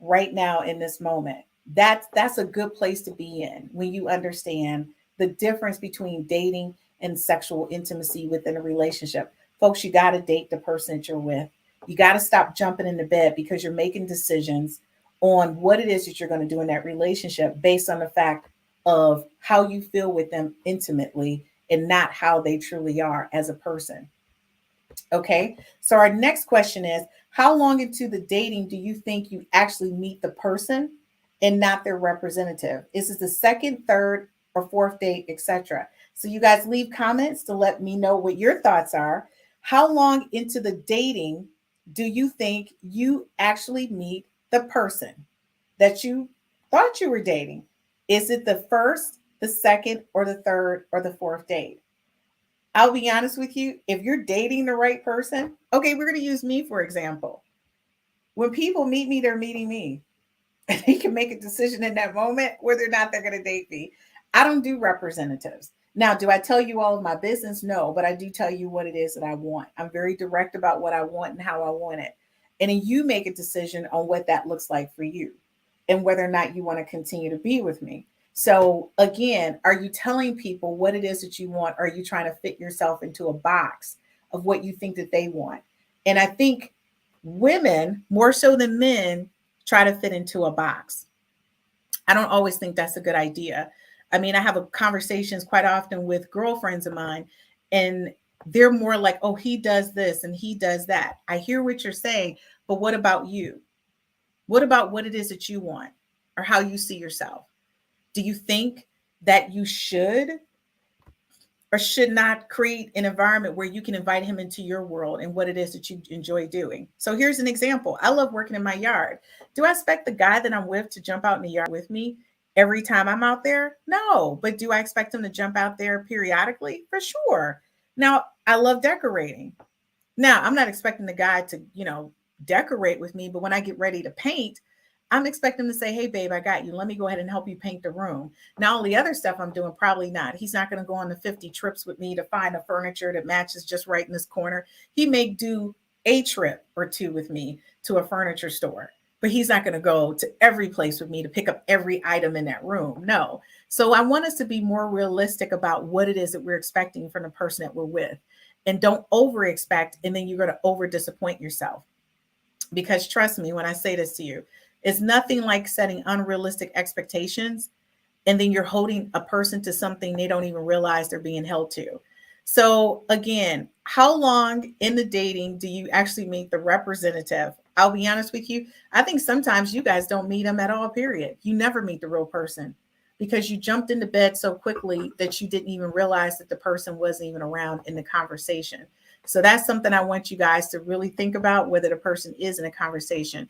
S2: right now in this moment. That's a good place to be in when you understand the difference between dating and sexual intimacy within a relationship. Folks, you got to date the person that you're with. You got to stop jumping into bed because you're making decisions on what it is that you're going to do in that relationship based on the fact of how you feel with them intimately and not how they truly are as a person. Okay, so our next question is, how long into the dating do you think you actually meet the person and not their representative? Is this the second, third, or fourth date, etc.? So you guys leave comments to let me know what your thoughts are. How long into the dating do you think you actually meet the person that you thought you were dating? Is it the first, the second, or the third, or the fourth date? I'll be honest with you. If you're dating the right person, okay, we're going to use me for example. When people meet me, they're meeting me. And they can make a decision in that moment whether or not they're going to date me. I don't do representatives. Now, do I tell you all of my business? No, but I do tell you what it is that I want. I'm very direct about what I want and how I want it. And then you make a decision on what that looks like for you and whether or not you want to continue to be with me. So, again, are you telling people what it is that you want? Or are you trying to fit yourself into a box of what you think that they want? And I think women, more so than men, try to fit into a box. I don't always think that's a good idea. I mean, I have conversations quite often with girlfriends of mine, and they're more like, oh, he does this and he does that. I hear what you're saying, but what about you? What about what it is that you want or how you see yourself? Do you think that you should or should not create an environment where you can invite him into your world and what it is that you enjoy doing? So here's an example. I love working in my yard. Do I expect the guy that I'm with to jump out in the yard with me every time I'm out there? No. But do I expect him to jump out there periodically? For sure. Now, I love decorating. Now, I'm not expecting the guy to, decorate with me, but when I get ready to paint, I'm expecting him to say, hey, babe, I got you. Let me go ahead and help you paint the room. Now, all the other stuff I'm doing, probably not. He's not going to go on the 50 trips with me to find a furniture that matches just right in this corner. He may do a trip or two with me to a furniture store, but he's not going to go to every place with me to pick up every item in that room. No. So I want us to be more realistic about what it is that we're expecting from the person that we're with. And don't over expect, and then you're going to over disappoint yourself. Because trust me, when I say this to you, it's nothing like setting unrealistic expectations and then you're holding a person to something they don't even realize they're being held to. So again, how long in the dating do you actually meet the representative? I'll be honest with you. I think sometimes you guys don't meet them at all, period. You never meet the real person because you jumped into bed so quickly that you didn't even realize that the person wasn't even around in the conversation. So that's something I want you guys to really think about, whether the person is in a conversation.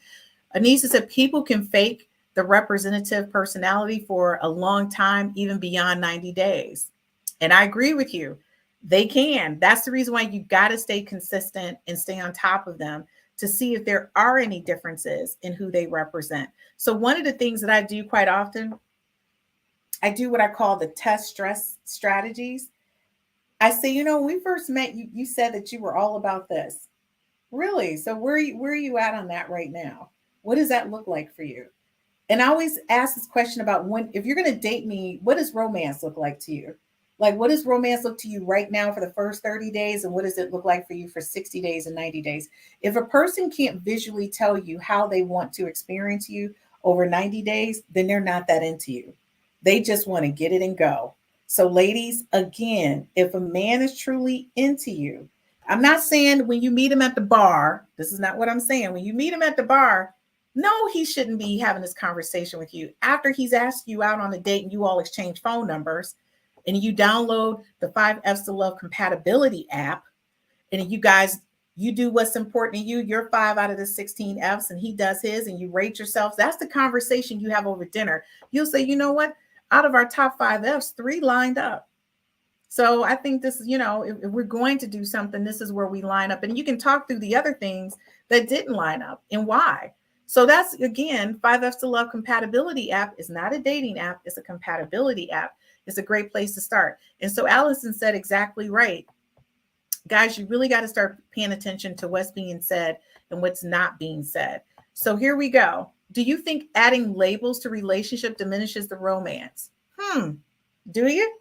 S2: Anissa said people can fake the representative personality for a long time, even beyond 90 days. And I agree with you. They can. That's the reason why you got to stay consistent and stay on top of them to see if there are any differences in who they represent. So one of the things that I do quite often, I do what I call the test stress strategies. I say, when we first met, you said that you were all about this. Really? So where are you at on that right now? What does that look like for you? And I always ask this question about if you're going to date me, what does romance look like to you? Like, what does romance look to you right now for the first 30 days? And what does it look like for you for 60 days and 90 days? If a person can't visually tell you how they want to experience you over 90 days, then they're not that into you. They just want to get it and go. So ladies, again, if a man is truly into you, I'm not saying when you meet him at the bar, this is not what I'm saying. When you meet him at the bar, no, he shouldn't be having this conversation with you. After he's asked you out on a date and you all exchange phone numbers and you download the 5 F's to Love compatibility app and you do what's important to you, you're 5 out of the 16 F's and he does his and you rate yourselves. That's the conversation you have over dinner. You'll say, you know what? Out of our top 5 F's, 3 lined up. So I think this is, if we're going to do something, this is where we line up. And you can talk through the other things that didn't line up and why. So that's, again, 5 F's to Love compatibility app is not a dating app. It's a compatibility app. It's a great place to start. And so Allison said exactly right. Guys, you really got to start paying attention to what's being said and what's not being said. So here we go. Do you think adding labels to relationship diminishes the romance? Do you?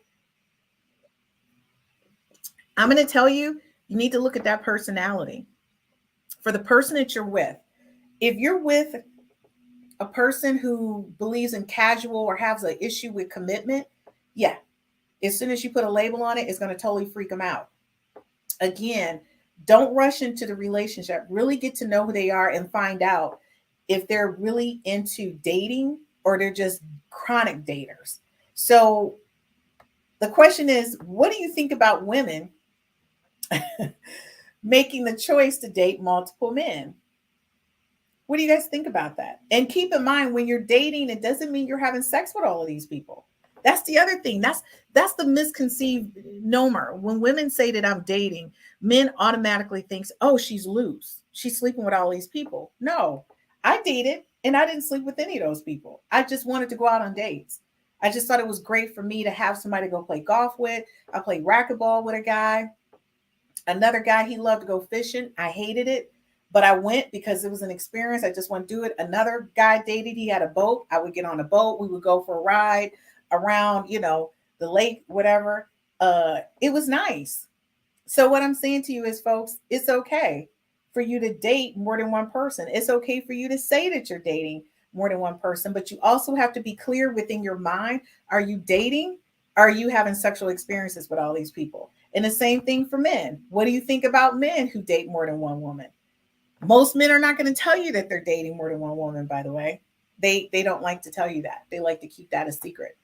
S2: I'm going to tell you, you need to look at that personality. For the person that you're with, if you're with a person who believes in casual or has an issue with commitment, yeah, as soon as you put a label on it, it's going to totally freak them out. Again, don't rush into the relationship. Really get to know who they are and find out if they're really into dating or they're just chronic daters. So the question is, what do you think about women making the choice to date multiple men. What do you guys think about that? And keep in mind, when you're dating, it doesn't mean you're having sex with all of these people. That's the other thing. That's the misconceived nomer. When women say that I'm dating, men automatically thinks, oh, she's loose. She's sleeping with all these people. No, I dated and I didn't sleep with any of those people. I just wanted to go out on dates. I just thought it was great for me to have somebody to go play golf with. I played racquetball with a guy. Another guy, he loved to go fishing. I hated it, but I went because it was an experience. I just want to do it. Another guy dated, he had a boat. I would get on a boat. We would go for a ride around, the lake, whatever. It was nice. So what I'm saying to you is, folks, it's okay for you to date more than one person. It's okay for you to say that you're dating more than one person, but you also have to be clear within your mind. Are you dating? Are you having sexual experiences with all these people? And the same thing for men. What do you think about men who date more than one woman? Most men are not going to tell you that they're dating more than one woman, by the way. They don't like to tell you that. They like to keep that a secret,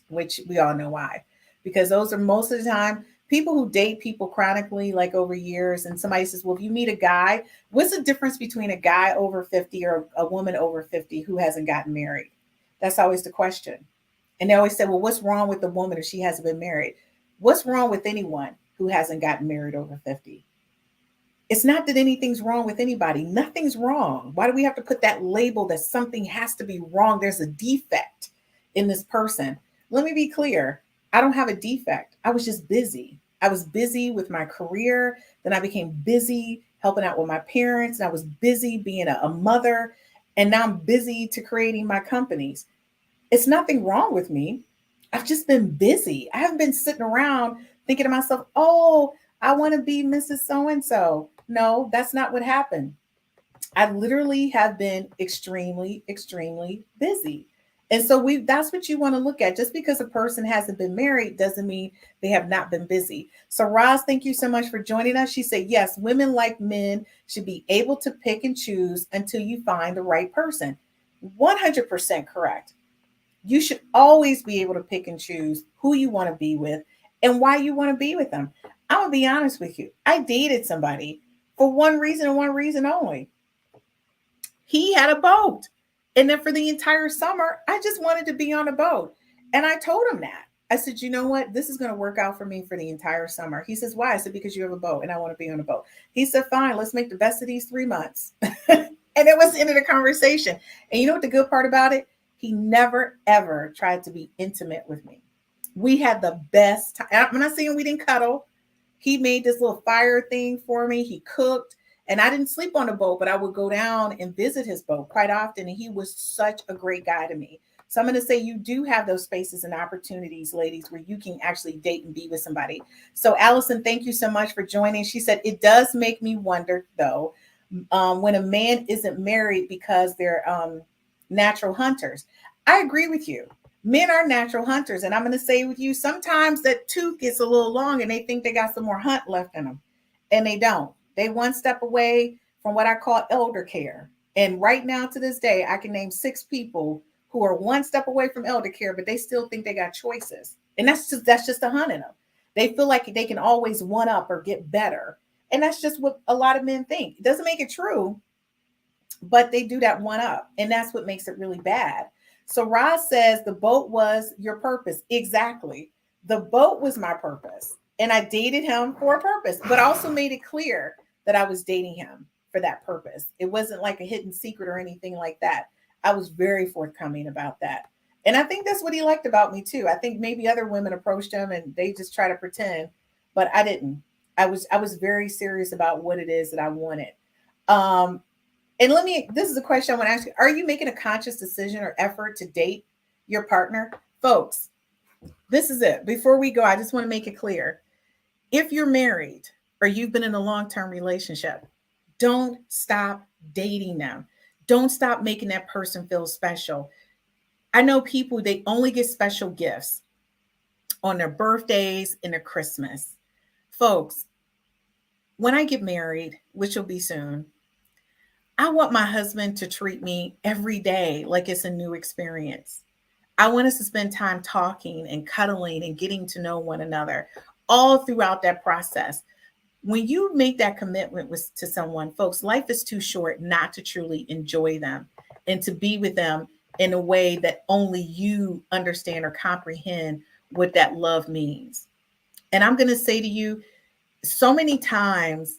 S2: which we all know why. Because those are most of the time people who date people chronically, like over years. And somebody says, well, if you meet a guy, what's the difference between a guy over 50 or a woman over 50 who hasn't gotten married? That's always the question. And they always say, well, what's wrong with the woman if she hasn't been married? What's wrong with anyone who hasn't gotten married over 50? It's not that anything's wrong with anybody. Nothing's wrong. Why do we have to put that label that something has to be wrong? There's a defect in this person. Let me be clear. I don't have a defect. I was just busy. I was busy with my career. Then I became busy helping out with my parents. And I was busy being a mother. And now I'm busy to creating my companies. It's nothing wrong with me. I've just been busy. I haven't been sitting around thinking to myself, oh, I want to be Mrs. So-and-so. No, that's not what happened. I literally have been extremely, extremely busy. And so that's what you want to look at. Just because a person hasn't been married doesn't mean they have not been busy. So Roz, thank you so much for joining us. She said, yes, women like men should be able to pick and choose until you find the right person. 100% correct. You should always be able to pick and choose who you want to be with and why you want to be with them. I'm going to be honest with you. I dated somebody for one reason and one reason only. He had a boat. And then for the entire summer, I just wanted to be on a boat. And I told him that. I said, you know what? This is going to work out for me for the entire summer. He says, why? I said, because you have a boat and I want to be on a boat. He said, fine, let's make the best of these 3 months. And it was the end of the conversation. And you know what the good part about it? He never, ever tried to be intimate with me. We had the best time. I'm not saying we didn't cuddle. He made this little fire thing for me. He cooked. And I didn't sleep on the boat, but I would go down and visit his boat quite often. And he was such a great guy to me. So I'm going to say you do have those spaces and opportunities, ladies, where you can actually date and be with somebody. So Allison, thank you so much for joining. She said, it does make me wonder, though, when a man isn't married because they're natural hunters. I agree with you. Men are natural hunters. And I'm going to say with you, sometimes that tooth gets a little long and they think they got some more hunt left in them. And they don't. They one step away from what I call elder care. And right now to this day, I can name 6 people who are one step away from elder care, but they still think they got choices. And that's just a hunt in them. They feel like they can always one up or get better. And that's just what a lot of men think. It doesn't make it true, but they do that one up. And that's what makes it really bad. So Roz says the boat was your purpose. Exactly. The boat was my purpose. And I dated him for a purpose, but also made it clear that I was dating him for that purpose. It wasn't like a hidden secret or anything like that. I was very forthcoming about that. And I think that's what he liked about me too. I think maybe other women approached him and they just try to pretend, but I didn't. I was very serious about what it is that I wanted. And this is a question I want to ask you. Are you making a conscious decision or effort to date your partner? Folks, this is it. Before we go, I just want to make it clear. If you're married or you've been in a long-term relationship, don't stop dating them. Don't stop making that person feel special. I know people, they only get special gifts on their birthdays and their Christmas. Folks, when I get married, which will be soon, I want my husband to treat me every day like it's a new experience. I want us to spend time talking and cuddling and getting to know one another all throughout that process. when you make that commitment to someone, folks, life is too short not to truly enjoy them and to be with them in a way that only you understand or comprehend what that love means. And I'm going to say to you, so many times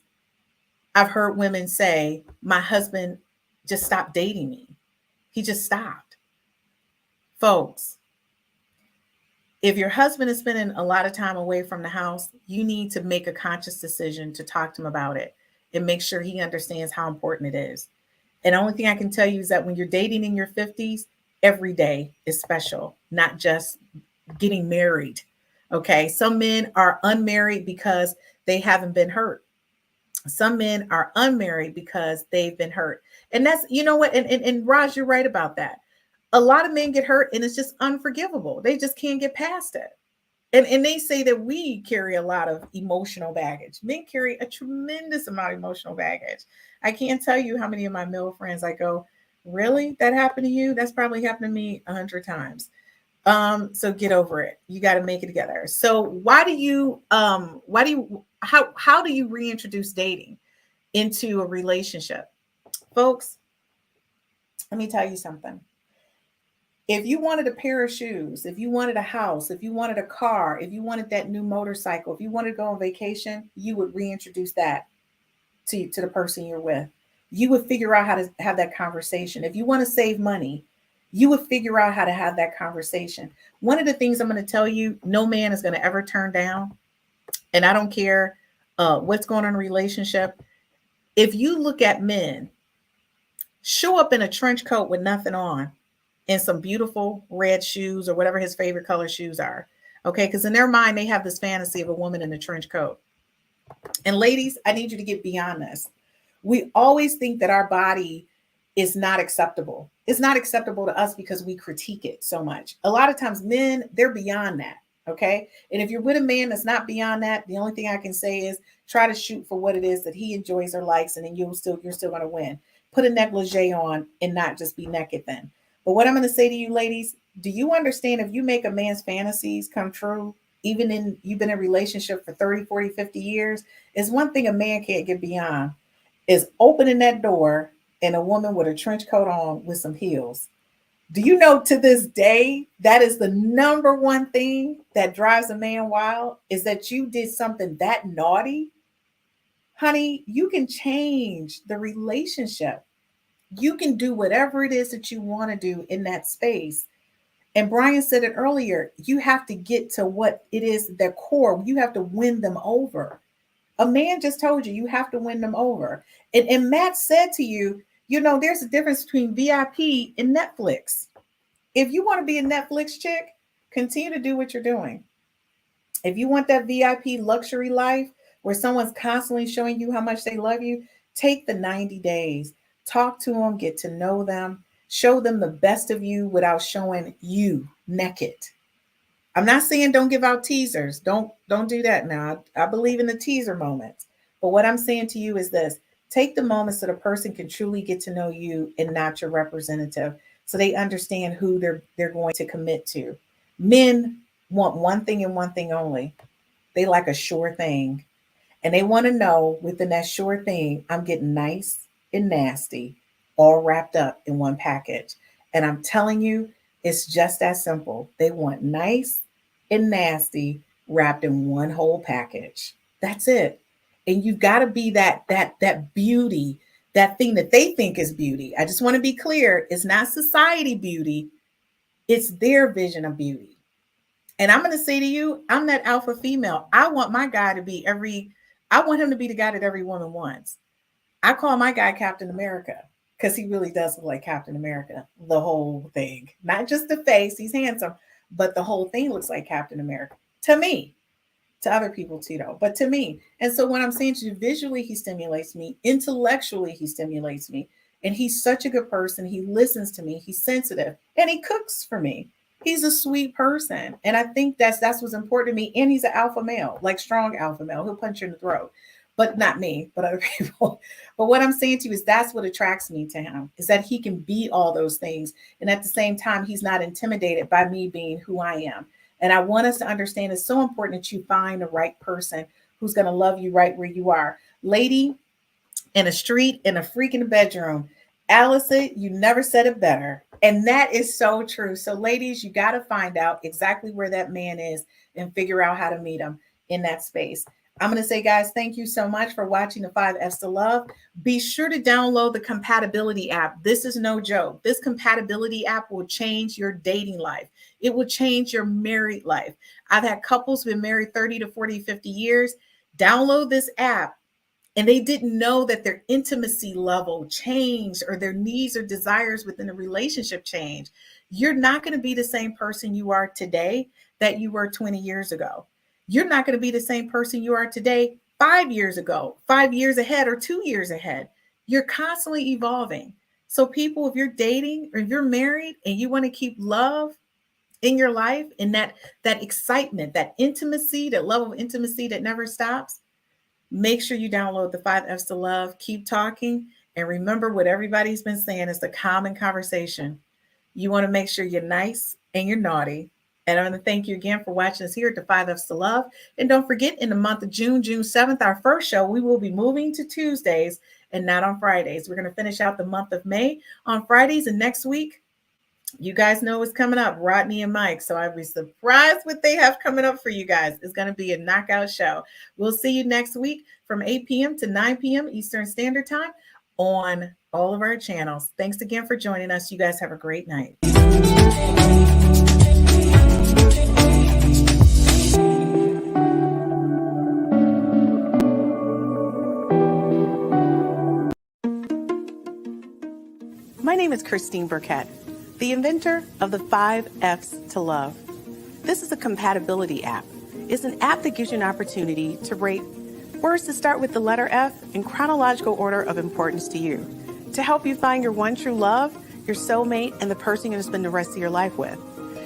S2: I've heard women say, my husband just stopped dating me. He just stopped. Folks, if your husband is spending a lot of time away from the house, you need to make a conscious decision to talk to him about it and make sure he understands how important it is. And the only thing I can tell you is that when you're dating in your 50s, every day is special, not just getting married. Okay. Some men are unmarried because they haven't been hurt. Some men are unmarried because they've been hurt. And that's, you know what? And Raj, you're right about that. A lot of men get hurt and it's just unforgivable. They just can't get past it. And they say that we carry a lot of emotional baggage. Men carry a tremendous amount of emotional baggage. I can't tell you how many of my male friends I go, really? That happened to you? That's probably happened to me 100 times. So get over it. You got to make it together. So how do you reintroduce dating into a relationship? Folks, let me tell you something. If you wanted a pair of shoes, if you wanted a house, if you wanted a car, if you wanted that new motorcycle, if you wanted to go on vacation, you would reintroduce that to the person you're with. You would figure out how to have that conversation. If you want to save money, you would figure out how to have that conversation. One of the things I'm going to tell you, no man is going to ever turn down, and I don't care what's going on in a relationship. If you look at men, show up in a trench coat with nothing on, and some beautiful red shoes or whatever his favorite color shoes are. Okay. Because in their mind, they have this fantasy of a woman in a trench coat. And ladies, I need you to get beyond this. We always think that our body is not acceptable. It's not acceptable to us because we critique it so much. A lot of times men, they're beyond that. Okay. And if you're with a man that's not beyond that, the only thing I can say is try to shoot for what it is that he enjoys or likes. And then you're still going to win. Put a negligee on and not just be naked then. But what I'm going to say to you, ladies, do you understand if you make a man's fantasies come true, even in you've been in a relationship for 30, 40, 50 years, is one thing a man can't get beyond is opening that door and a woman with a trench coat on with some heels. Do you know to this day, that is the number one thing that drives a man wild is that you did something that naughty? Honey, you can change the relationship. You can do whatever it is that you want to do in that space. And Brian said it earlier, you have to get to what it is, their core. You have to win them over. A man just told you, you have to win them over. And Matt said to you, you know, there's a difference between VIP and Netflix. If you want to be a Netflix chick, continue to do what you're doing. If you want that VIP luxury life where someone's constantly showing you how much they love you, take the 90 days. Talk to them, get to know them, show them the best of you without showing you naked. I'm not saying don't give out teasers. Don't do that now. I believe in the teaser moments. But what I'm saying to you is this. Take the moments so the person can truly get to know you and not your representative so they understand who they're going to commit to. Men want one thing and one thing only. They like a sure thing. And they want to know within that sure thing, I'm getting nice and nasty, all wrapped up in one package. And I'm telling you, it's just that simple. They want nice and nasty wrapped in one whole package. That's it. And you've got to be that beauty, that thing that they think is beauty. I just want to be clear. It's not society beauty. It's their vision of beauty. And I'm going to say to you, I'm that alpha female. I want my guy to be I want him to be the guy that every woman wants. I call my guy Captain America because he really does look like Captain America, the whole thing. Not just the face, he's handsome, but the whole thing looks like Captain America. To me, to other people too, though, but to me. And so when I'm saying to you, visually, he stimulates me. Intellectually, he stimulates me. And he's such a good person. He listens to me. He's sensitive. And he cooks for me. He's a sweet person. And I think that's what's important to me. And he's an alpha male, like strong alpha male. He'll punch you in the throat. But not me, but other people. But what I'm saying to you is that's what attracts me to him, is that he can be all those things. And at the same time, he's not intimidated by me being who I am. And I want us to understand it's so important that you find the right person who's going to love you right where you are. Lady in a street, in a freak in the bedroom. Allison, you never said it better. And that is so true. So ladies, you got to find out exactly where that man is and figure out how to meet him in that space. I'm going to say, guys, thank you so much for watching the 5 F's to Love. Be sure to download the compatibility app. This is no joke. This compatibility app will change your dating life. It will change your married life. I've had couples been married 30 to 40, 50 years. Download this app. And they didn't know that their intimacy level changed or their needs or desires within a relationship change. You're not going to be the same person you are today that you were 20 years ago. You're not going to be the same person you are today 5 years ago, 5 years ahead, or 2 years ahead. You're constantly evolving. So people, if you're dating or you're married and you want to keep love in your life and that excitement, that intimacy, that level of intimacy that never stops, make sure you download the 5 F's to Love. Keep talking. And remember what everybody's been saying is the common conversation. You want to make sure you're nice and you're naughty. And I want to thank you again for watching us here at the 5 F's to Love. And don't forget, in the month of June 7th, our first show, we will be moving to Tuesdays and not on Fridays. We're going to finish out the month of May on Fridays. And next week, you guys know what's coming up, Rodney and Mike. So I'd be surprised what they have coming up for you guys. It's going to be a knockout show. We'll see you next week from 8 p.m. to 9 p.m. Eastern Standard Time on all of our channels. Thanks again for joining us. You guys have a great night. My name is Christine Burkett, the inventor of the 5 F's to Love. This is a compatibility app. It's an app that gives you an opportunity to rate words that start with the letter F in chronological order of importance to you, to help you find your one true love, your soulmate, and the person you're going to spend the rest of your life with.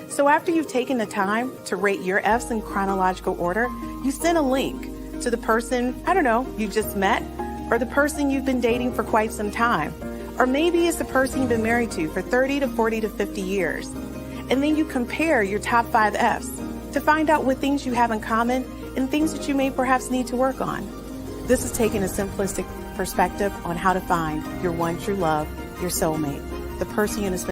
S2: So after you've taken the time to rate your F's in chronological order, you send a link to the person, I don't know, you just met, or the person you've been dating for quite some time. Or maybe it's the person you've been married to for 30 to 40 to 50 years. And then you compare your top 5 F's to find out what things you have in common and things that you may perhaps need to work on. This is taking a simplistic perspective on how to find your one true love, your soulmate, the person you're going to spend